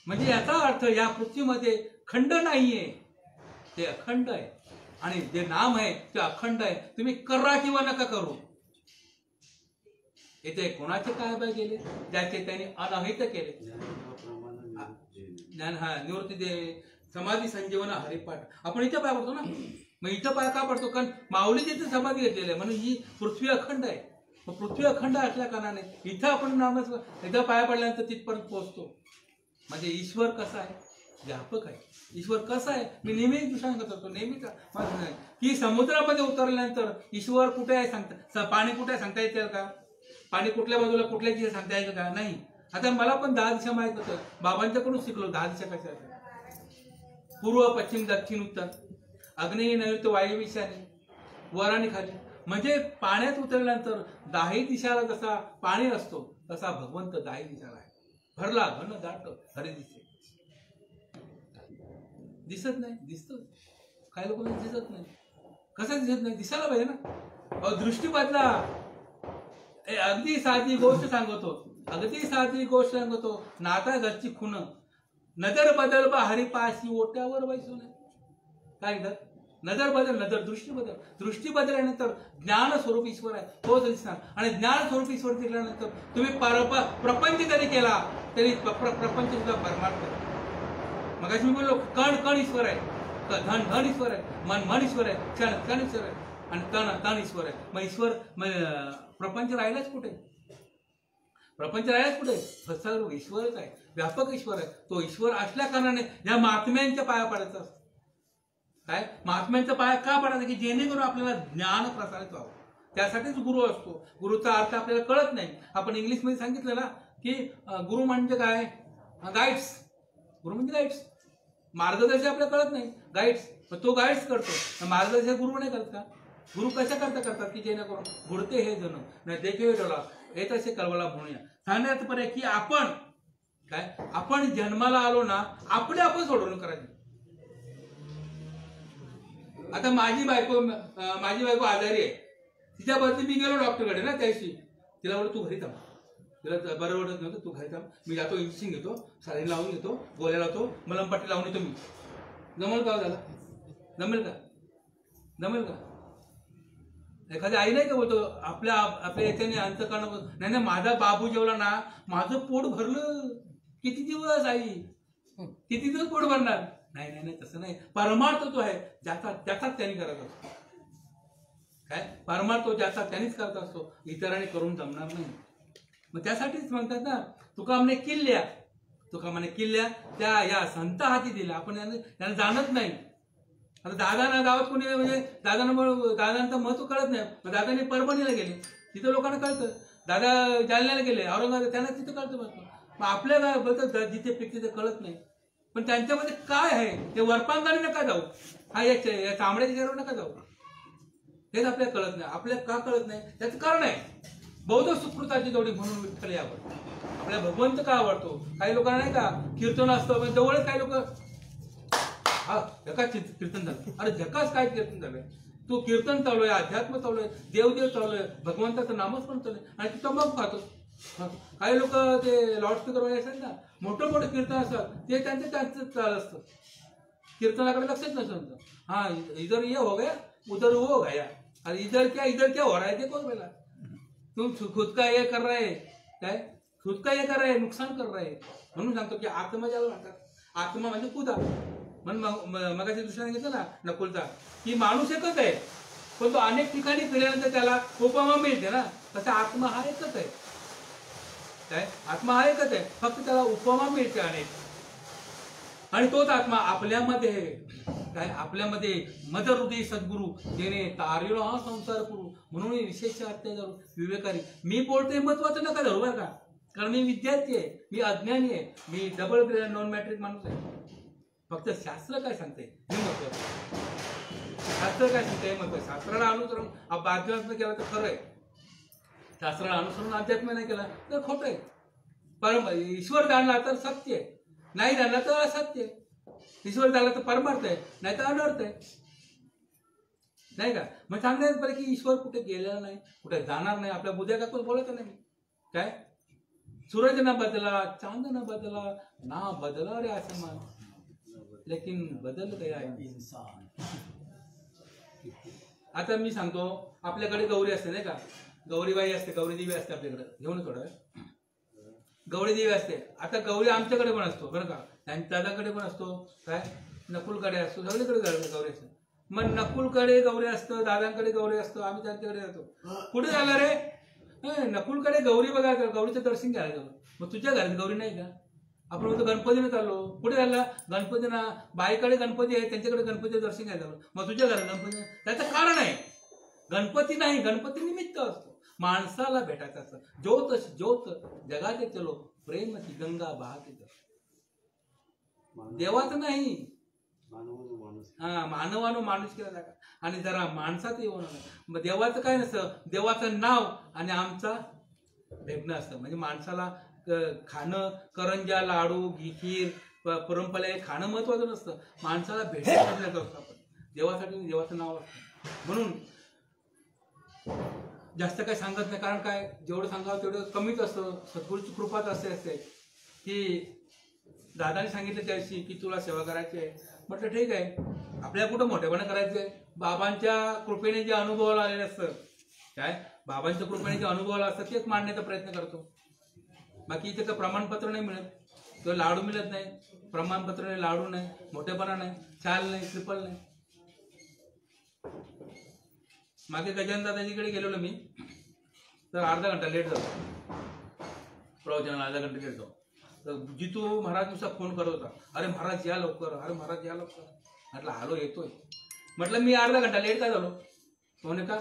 म्हणजे याचा अर्थ या पृथ्वीमध्ये खंड नाहीये ते अखंड आहे. आणि जे नाम आहे ते अखंड आहे. तुम्ही करा किंवा नका करू. येथे कोणाचे काय बाय गेले ज्याचे त्यांनी अनहित केले. ज्ञान हा निवृत्ती दे समाधी संजीवन हरिपाठ. आपण इथे पाया पडतो ना. मग इथं पाया का पडतो कारण माऊली तिथे समाधी घेतलेली आहे म्हणून ही पृथ्वी अखंड आहे. मग पृथ्वी अखंड असल्या कारणाने इथं आपण नामच इथं पाया पडल्यानंतर तिथपर्यंत पोहोचतो. म्हणजे ईश्वर कसा आहे व्यापक आहे. ईश्वर कसा आहे मी नेहमी सांगत होतो नेहमी की समुद्रामध्ये उतरल्यानंतर ईश्वर कुठे आहे सांगता पाणी कुठे आहे सांगता येईल का. पाणी कुठल्या बाजूला कुठल्या दिशेला सांगता येईल का नाही. आता मला पण 10 दिशा माहित होतं. बाबांच्याकडून शिकलो 10 दिशा कशा आहेत. पूर्व पश्चिम दक्षिण उत्तर अग्नेय नैऋत्य वायव्य ईशान्य वर आणि खाली. म्हणजे पाण्यात उतरल्यानंतर 10 दिशाला जसा पाणी असतो तसा भगवंत 10 दिशाला आहे. भरला घन दाट हरी दिसे. दिसत नाही दिसतो. काही लोकांना दिसत नाही. कसं दिसत नाही दिसायला पाहिजे ना. दृष्टी बदला. अगदी साधी गोष्ट सांगतो. नाता घरची खुन नजर बदल बा हरिपाशी ओट्यावर बसून. काय नजर बदल दृष्टी बदलल्यानंतर ज्ञान स्वरूप ईश्वर आहे तोच दिसणार. आणि ज्ञान स्वरूप ईश्वर दिसल्यानंतर तुम्ही प्रपंच जरी केला तरी प्रपंच सुद्धा परमार्थ. मग मी बोललो कण ईश्वर आहे. धन ईश्वर आहे. मन ईश्वर आहे. क्षण ईश्वर आहे. आणि तण ईश्वर आहे. मग ईश्वर प्रपंच राहिलाच कुठे. सर्व ईश्वरच आहे. व्यापक ईश्वर आहे. तो ईश्वर असल्या कारणाने या महात्म्यांच्या पाया पडायचं असतं. काय महात्म्यांचा पाया का पडायचा की जेणेकरून आपल्याला ज्ञान प्रसारित व्हावं. त्यासाठीच गुरु असतो. गुरुचा अर्थ आपल्याला कळत नाही. आपण इंग्लिशमध्ये सांगितलं ना की गुरु म्हणजे काय गाईड्स. गुरु म्हणजे गाईड्स. मार्गदर्शन आपल्याला कळत नाही गाईड्स. तो गाईड्स करतो. मार्गदर्शन गुरु नाही करत का. गुरु कशा करतात की जेणेकरून गुडते हे जण नाही देखे डोला हे तसे कळवला म्हणूया. सांगण्यात पर्याय की आपण जन्माला आलो ना आपण सोडवणूक करायची. आता माझी बायको आजारी आहे. तिच्या बदली मी गेलो डॉक्टरकडे ना त्याशी. तिला बोलतो तू घरी थांब. तिला बरं वाटत नव्हतं. तू घरी थांब. मी जातो इंजेक्शन घेतो साडी लावून घेतो गोळ्या लावतो मलमपट्टी लावून येतो. मी जमेल का झाला जमेल का. एखादी आई नाही का बोलतो आपल्या याच्याने अंत करणं नाही. माझा बाबू जेवला ना माझं पोट भरलं. किती दिवस आई किती दिवस पोट भरणार. नाही तसं नाही. परमार्थ तो आहे ज्याचा त्याने करत असतो. काय परमार्थ तो ज्याचा त्यांनीच करत असतो, इतरांनी करून जमणार नाही. मग त्यासाठीच म्हणतात ना, तुका म्हणे किल्ल्या त्या या संत हाती दिल्या. आपण त्यांना जाणत नाही. आता दादांना गावात कोणी म्हणजे दादांचं महत्व कळत नाही. मग दादांनी परभणीला गेले, तिथं लोकांना कळतं. दादा जालन्याला गेले, औरंगाबाद, त्यांना तिथं कळतं महत्व. मग आपल्याला बोलतं जिथे पिकते ते कळत नाही. पण त्यांच्यामध्ये काय आहे ते वरपांगाने नका जाऊ, हा या चामड्याच्या चेहऱ्यावर नका जाऊ, हेच आपल्याला कळत नाही. आपल्याला का कळत नाही त्याचं कारण आहे बौद्ध सुकृताची जोडी म्हणून विठ्ठल यावं. आपल्याला भगवंत का आवडतो. काही लोकांना नाही का कीर्तन असतं जवळच, काही लोक हा झकास कीर्तन झालं, अरे झकास काय कीर्तन झालंय, तू कीर्तन चालू आहे, अध्यात्म चालू आहे, देवदेव चालू आहे, भगवंताचं नामच पण चालू आहे, आणि तू तंबाखू खातो. काही लोक ते लाऊडस्पीकर वगैरे असतात ना, मोठं मोठं कीर्तन असतात, ते त्यांचं चालत असतं, कीर्तनाकडे लक्षच नसतं. हा इधर ये हो गया उधर हो गया, अरे इधर क्या हो रहा है देखो बोला, तुम खुद का ये कर रहे काय, खुद का ये कर रहे नुकसान कर रहे. म्हणून सांगतो की आत्मा ज्याला म्हणतात, आत्मा म्हणजे खुदा. म्हणून मगाशी दुसऱ्याने घेतलं ना नकुलचा, की माणूस एकच आहे, पण तो अनेक ठिकाणी फिरल्यानंतर त्याला उपमा मिळते ना, तसा आत्मा हा एकच आहे. काय आत्मा हा एकच आहे, फक्त त्याला उपमा मिळते अनेक. आणि तोच आत्मा आपल्यामध्ये काय, आपल्यामध्ये मद हृदय सद्गुरु जेणे तारिलो हा संसार करू. म्हणून विशेष अत्याचार विवेकारी. मी बोलतोय महत्वाचं नका धरू बरं का, कारण मी विद्यार्थी आहे, मी अज्ञानी आहे, मी डबल नॉन मॅट्रिक माणूस आहे. फक्त शास्त्र काय सांगते हे महत्वाचं, शास्त्र काय सांगते हे महत्वाचं. शास्त्राला अनुसरून अध्यात्म केला तर खरं आहे, शास्त्राला अनुसरून अध्यात्म नाही केला तर खोटं आहे. परम ईश्वर जाणला तर सत्य आहे, नाही जाणला तर असत्य आहे. ईश्वर झाला तर परमार्थ आहे, नाही तर अनर्थ आहे, नाही का. मग सांगण्यात बरं की ईश्वर कुठे गेलेला नाही, कुठे जाणार नाही. आपल्या बुद्ध्या का कोण बोलत नाही काय, सूरज ना बदला, चांद ना बदला, ना बदला रे आसमान, लेकिन बदल गया इंसान. आता मी सांगतो, आपल्याकडे गौरी असते नाही का, गौरीबाई असते, गौरी देवी असते आपल्याकडे, घेऊन थोडं गौरी देवी असते. आता गौरी आमच्याकडे पण असतो बरं का, दादाकडे पण असतो, काय नकुलकडे असतो, सगळीकडे गौरी असतो. मग नकुलकडे गौरी असतं, दादांकडे गौरी असतो, आम्ही त्यांच्याकडे जातो. कुठे झाला रे, नकुलकडे गौरी बघायचं, गौरीचं दर्शन घ्यायला जाऊ. मग तुझ्या घरात गौरी नाही का, आपण म्हणतो गणपतीने चाललो, कुठे झाला गणपतीना, बाईकडे गणपती आहे त्यांच्याकडे गणपतीचं दर्शन घ्यायला जाऊ. मग तुझ्या घरात गणपती, त्याचं कारण आहे गणपती नाही, गणपती निमित्त असतो, माणसाला भेटायचं असतं. ज्योत जगाते चलो प्रेमची गंगा वाहते, देवाचं नाही, हा मानवानं माणूस केला जागा. आणि जरा माणसात येऊन मग देवाचं काय नसतं, देवाचं नाव आणि आमचा भेटणं असतं. म्हणजे माणसाला खाणं, करंजा, लाडू, खीर, पुरणपोळ्या हे खाणं महत्वाचं नसतं, माणसाला भेटण्याचं असतं. आपण देवासाठी देवाचं नाव असतं. म्हणून जास्त काही सांगत नाही, कारण काय जेवढं सांगावं तेवढं कमीच असतं. सद्गुरूची कृपाच असते की दादाने सांगितलं त्या दिवशी की तुला सेवा करायची आहे. म्हटलं ठीक आहे, आपल्याला कुठं मोठेपणा करायचंय, बाबांच्या कृपेने जे अनुभवाला आलेले असतं, काय बाबांच्या कृपेने जे अनुभवाला असतं तेच मांडण्याचा प्रयत्न करतो. बाकी इथे काही प्रमाणपत्र नाही मिळत, किंवा लाडू मिळत नाही, प्रमाणपत्र नाही, लाडू नाही, मोठेपणा नाही, चाल नाही, ट्रिपल नाही. मागे गजानन दादाजीकडे गेलेलो मी, तर अर्धा घंटा लेट झालो प्रवचनाला, अर्धा घंटा लेट झालो. तर जितू महाराज नुसता फोन करत होता, अरे महाराज या लवकर, अरे महाराज या लवकर. म्हटलं आलो येतोय. म्हटलं मी अर्धा घंटा लेट का झालो, म्हणे का,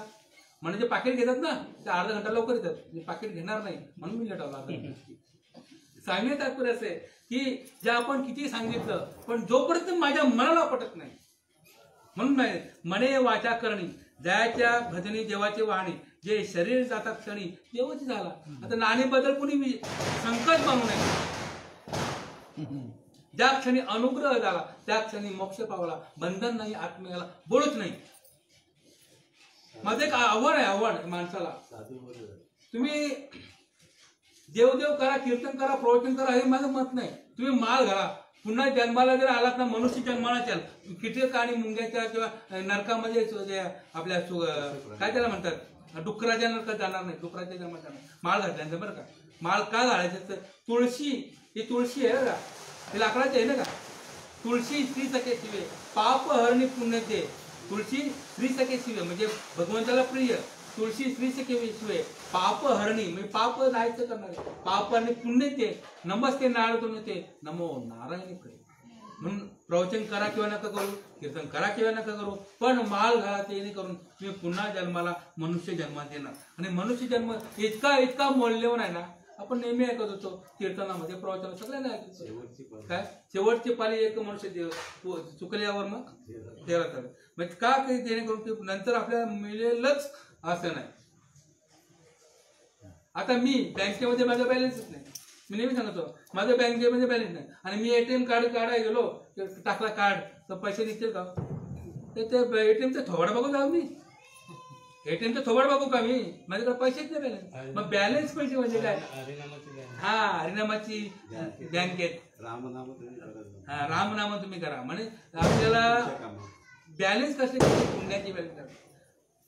म्हणजे जे पाकिट घेतात ना ते अर्धा घंटा लवकर येतात, मी पाकिट घेणार नाही म्हणून मी लेट आलो. सांगणे तात्पर्य असे की जे आपण किती सांगितलं पण जोपर्यंत माझ्या मनाला पटत नाही, म्हणून नाही मने वाचा करणी जयाच्या भजनी देवाचे वाहणे, जे शरीर जाता क्षणी देवाची झाला. आता नाणे बदल कुणी संकट मानू नये. ज्या क्षणी अनुग्रह झाला त्या क्षणी मोक्ष पावला, बंधन नाही, आत्म्याला बोलत नाही. माझं एक आव्हान आहे, आव्हान माणसाला, तुम्ही देवदेव करा, कीर्तन करा, प्रवचन करा, हे माझं मत नाही. तुम्ही माल घाला, पुन्हा जन्माला जर आलात ना, मनुष्य जन्माला चाल, किटक आणि मुंग्याच्या किंवा नरकामध्ये आपल्या काय त्याला म्हणतात डुकराच्या नरकात जाणार नाही, डुकराच्या जन्मात जाणार. माळ घातल्यानंतर बरं का, माळ का घालायचं तर तुळशी, ही तुळशी आहे का, हे लाकडाची आहे ना का, तुळशी स्त्री सखे शिवे पाप हरणी पुण्य ते तुळशी श्रीसखे शिवे म्हणजे भगवंताला प्रिय, तुळशी श्रीसखे शिवे पाप हरणी म्हणजे पाप नाहीच करणारे, पाप हरणी पुण्य ते नमस्ते नारायण ते नमो नारायण प्रिय. म्हणून प्रवचन करा किंवा नका करू, कीर्तन करा किंवा नका करू, पण माल घाला ते नाही करून तुम्ही पुन्हा जन्माला मनुष्य जन्मात येणार. आणि मनुष्य जन्म इतका इतका मौल्यवान आहे ना. आपण नेहमी ऐकत होतो कीर्तनामध्ये प्रवचन सगळ्यांना ऐकतो काय शेवटची पाली एक मनुष्य चुकल्यावर मग तेरा तर म्हणजे का काही जेणेकरून की नंतर आपल्याला मिळेलच असं नाही. आता मी बँकेमध्ये माझा बॅलन्सच नाही, मी नेहमी सांगतो माझ्या बँकेमध्ये बॅलन्स नाही आणि मी एटीएम कार्ड काढायला गेलो टाकला कार्ड तर पैसे निघतील का? ते एटीएमचं थोबड बघू जाऊ मी, एटीएमचं थोबड बघू का मी, माझ्याकडे पैसेच नाही बॅलन्स. मग बॅलन्स पैसे म्हणजे काय? हा हरिनामाची बँकेत रामनाम तुम्ही करा म्हणजे आपल्याला बॅलन्स कसे पुण्याची बॅलन्स करा.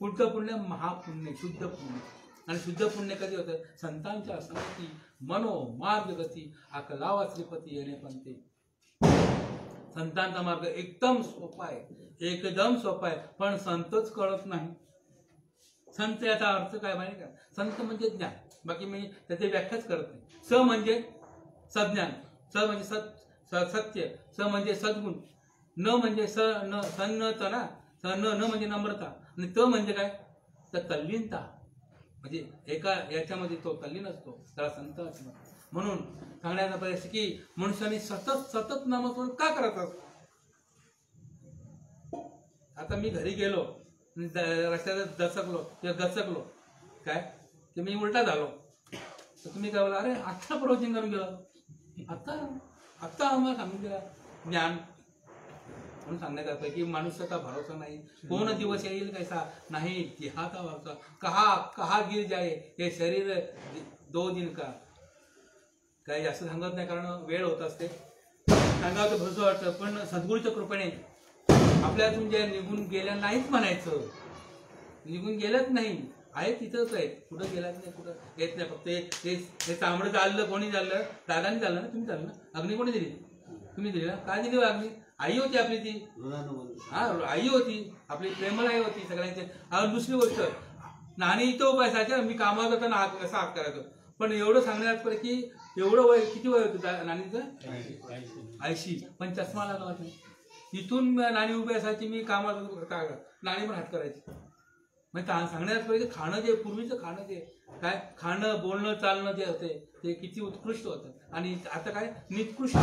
पुढचं पुण्य महापुण्य शुद्ध पुण्य. आणि शुद्ध पुण्य कधी होतं? संतांच्या संगती मनो मार्ग गती अकलावा श्रीपती येणे पण ते संतांचा मार्ग एकदम सोपा आहे, एकदम सोपा आहे, पण संतच कळत नाही. संत याचा अर्थ काय माहिती का? संत म्हणजे ज्ञान, बाकी मी त्याची व्याख्याच करत नाही. स म्हणजे सज्ञान, स म्हणजे सत्य, स म्हणजे सद्गुण, न म्हणजे सन्नत ना, न म्हणजे नम्रता, आणि त म्हणजे काय? तर तल्लीनता म्हणजे एका याच्यामध्ये तो तल्लीन असतो त्याला संत असतो. म्हणून सांगण्याचा प्रयत्न की मनुष्याने सतत सतत नामस्मरण का करत असतो. आता मी घरी गेलो रस्त्यात दचकलो किंवा गचकलो काय की मी उलटा झालो तर तुम्ही काय बोला, अरे आत्ता प्रवचन करून गेलो, आत्ता आम्हाला सांगून दिला ज्ञान. म्हणून सांगण्यात येतं की मनुष्याचा भरोसा नाही, कोण दिवस येईल कैसा नाही देहाचा भरोसा, कहा गिर जाए हे शरीर 2 दिन का. काही जास्त सांगत नाही कारण वेळ होत असते, सांगावं तर भरोसा वाटतं, पण सद्गुरूच्या कृपेने आपल्यातून जे निघून गेल्या नाहीच म्हणायचं, निघून गेलंच नाही, आहे तिथंच आहे, कुठं गेलाच नाही, कुठं येत नाही. फक्त हे चांबडं चाललं, कोणी चाललं? दादानी चाललं ना, तुम्ही चाललं ना. अग्नी कोणी दिली? तुम्ही दिली ना. काय दिली अग्नी? आई होती आपली ती, हा आई होती आपली, प्रेमळ आई होती सगळ्यांची. आणि दुसरी गोष्ट नाणी इथं उपायसायच्या, मी कामावर जाताना हात कसा हात करायचो, पण एवढं सांगण्यात पडे की एवढं वय किती वय होतं नाणीचं? 80. पण चष्मा लागला नाही. इथून नाणी उभी असायची, मी कामावर नाणी पण हात करायची. म्हणजे सांगण्यात पडे खाणं जे पूर्वीचं खाणं जे काय खाणं बोलणं चालणं जे होते ते किती उत्कृष्ट होतं आणि आता काय निकृष्ट.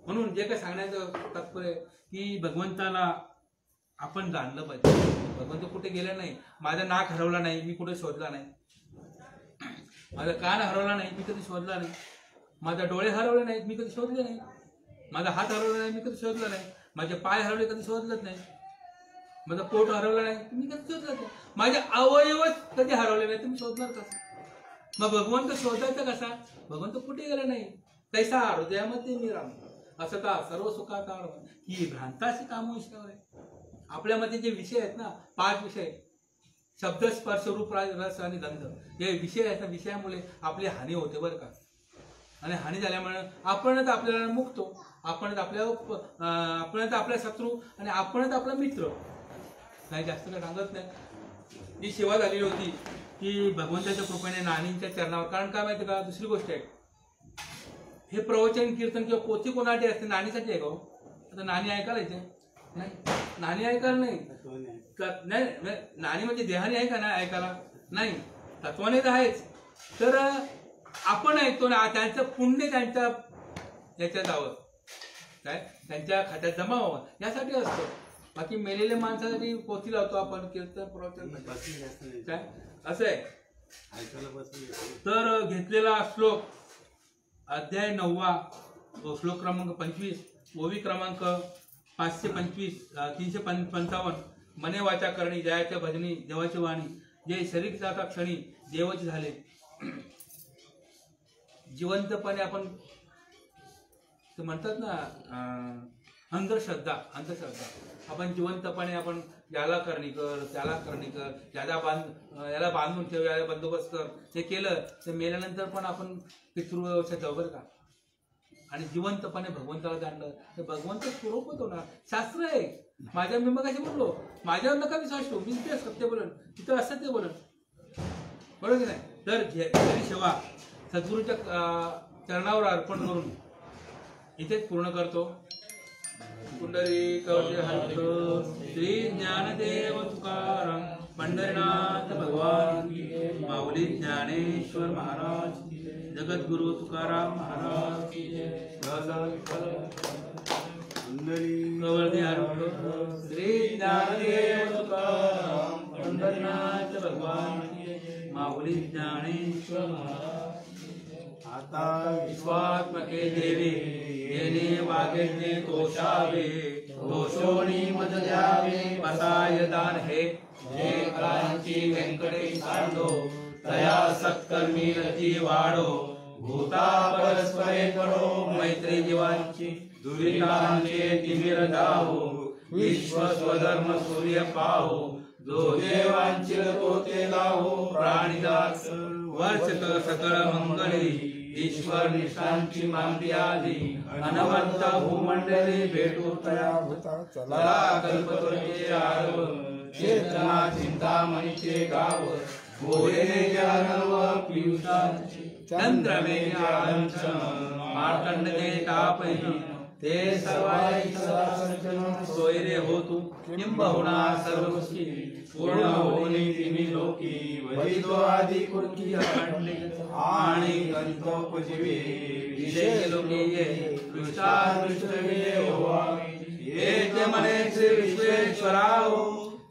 म्हणून जे काय सांगण्याचं तात्पर्य की भगवंताला आपण जाणलं पाहिजे. भगवंत कुठे गेला नाही, माझा नाक हरवला नाही, मी कुठे शोधला नाही, माझा कान हरवला नाही, मी कधी शोधला नाही, माझा डोळे हरवले नाहीत, मी कधी शोधले नाही, माझा हात हरवला नाही, मी कधी शोधला नाही, माझे पाय हरवले कधी शोधलंच नाही, माझं पोट हरवलं नाही, तुम्ही कधी शोधलं नाही, माझे अवयवच कधी हरवले नाही, तुम्ही शोधणार कसं? मग भगवंत शोधायचा कसा? भगवंत कुठे गेला नाही, कैसा हृदयामध्ये मी राम असता सर्व सुखाचा ही भ्रांताची कामविषयावर आहे. आपल्यामध्ये जे विषय आहेत ना 5 विषय, शब्द स्पर्श रूप रस आणि गंध, हे विषय आहेत ना, विषयामुळे आपली हानी होते बरं का. आणि हानी झाल्यामुळे आपणच आपल्याला मुक्तो, आपणच आपल्या शत्रू आणि आपणच आपला मित्र. काही जास्त काय सांगत नाही. ही सेवा झालेली होती की भगवंताच्या कृपेने नानींच्या चरणावर. कारण काय माहिती का, दुसरी गोष्ट आहे, हे प्रवचन कीर्तन किंवा पोथी कोणासाठी असते? नानीसाठी आहे का? आता नानी ऐकायला येते नाही, नानी ऐकायला नाही, नानी म्हणजे देहाने आहे का नाही ऐकायला नाही, तत्वाने तर आहेच. तर आपण ऐकतो ना, त्यांचं पुण्य त्यांच्या याच्यात जावं, काय त्यांच्या खात्यात जमा व्हावं यासाठी असतं. बाकी मेलेल्या माणसासाठी पोथी लावतो आपण, कीर्तन प्रवचन काय असं आहे. तर घेतलेला श्लोक अध्याय 9 श्लोक क्रमांक 25, ओवी क्रमांक 525 355. मने वाचा करणी जयाच्या भजनी देवाची वाणी, जे शरीर जाता क्षणी देवाचे झाले. जिवंतपणे आपण ते म्हणतात ना अंधश्रद्धा आपण जिवंतपणे आपण याला करणी कर, त्याला करणी कर, याला बांधून ठेव, याला बंदोबस्त कर, ते केलं तर मेल्यानंतर पण आपण पितृव्यवस्थेत जाऊ बरं का. आणि जिवंतपणे भगवंताला जाणलं तर भगवंत स्वरूप होतो ना. शास्त्र आहे. माझ्या मी मग कशी बोललो, माझ्यावर नका विश्वास ठेवू, मी ते सत्य बोलन, तिथं असं ते बोलन, बरोबर की नाही. तर जरी सेवा सद्गुरूच्या चरणावर अर्पण करून इथेच पूर्ण करतो. पुंडरी कवचे हस्त श्री ज्ञानदेव तुकाराम पंढरीनाथ भगवान की, माऊली ज्ञानेश्वर महाराज की, जगद्गुरु तुकाराम महाराज की जय. कवळी अर्पण श्री ज्ञानदेव तुकाराम पंढरीनाथ भगवान की, माऊली ज्ञानेश्वर महाराज. आता विश्वात्मके देवी येणे वागेने तोषावे, दोषोनी मज द्यावे बसाय दान हे. जे कांची व्यंकटेश सांडो तया सत्कर्मी रती वाढो. भूता परस्परे करो मैत्री जीवांची, दुरितांचे तिमिर जावो. विश्व स्वधर्म सूर्य पाहो, जो देवांची तो ते लावो. प्राणीदास वर्ष सकळ मंगली, ईश्वर निष्ठांची मांदी आली. अनवंत भूमंडली भेटू तया भूता. चला कल्पतरुचे आरव, चेतना चिंतामणीचे गाव. गोरे जानव पियुषांचे, चंद्रमेघ आलंचन. मार्कंडे तापही ते सर्वाई सदासंचन. सोयरे होतू किंबहुना सर्व गोष्टी, पूर्ण होणे तिमी लोकी. वैदो आदि कुर्की अखंडे, आणि गंतोपजीवे विषय लोकी ये. दृष्टादृष्टवे होवा, एक मने श्री विश्वेश्वराहो.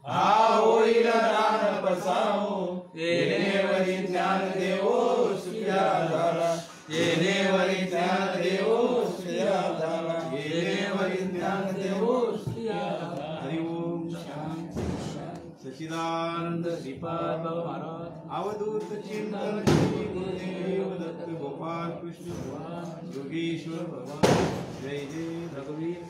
हा होईल ज्ञान बसावो, येणे वरी ज्ञान देवो श्रिया झाला. येणे वरी ज्ञान देवो श्रिया झाला. येणे वरी ज्ञान देवो श्रिया झाला. हरि ओम शांती. सच्चिदानंद श्रीपाद महाराज. अवधूत चिंतन श्री गुरुदेव दत्त गोपाल कृष्ण भगवान योगेश्वर भगवान. जय जय रघुवीर.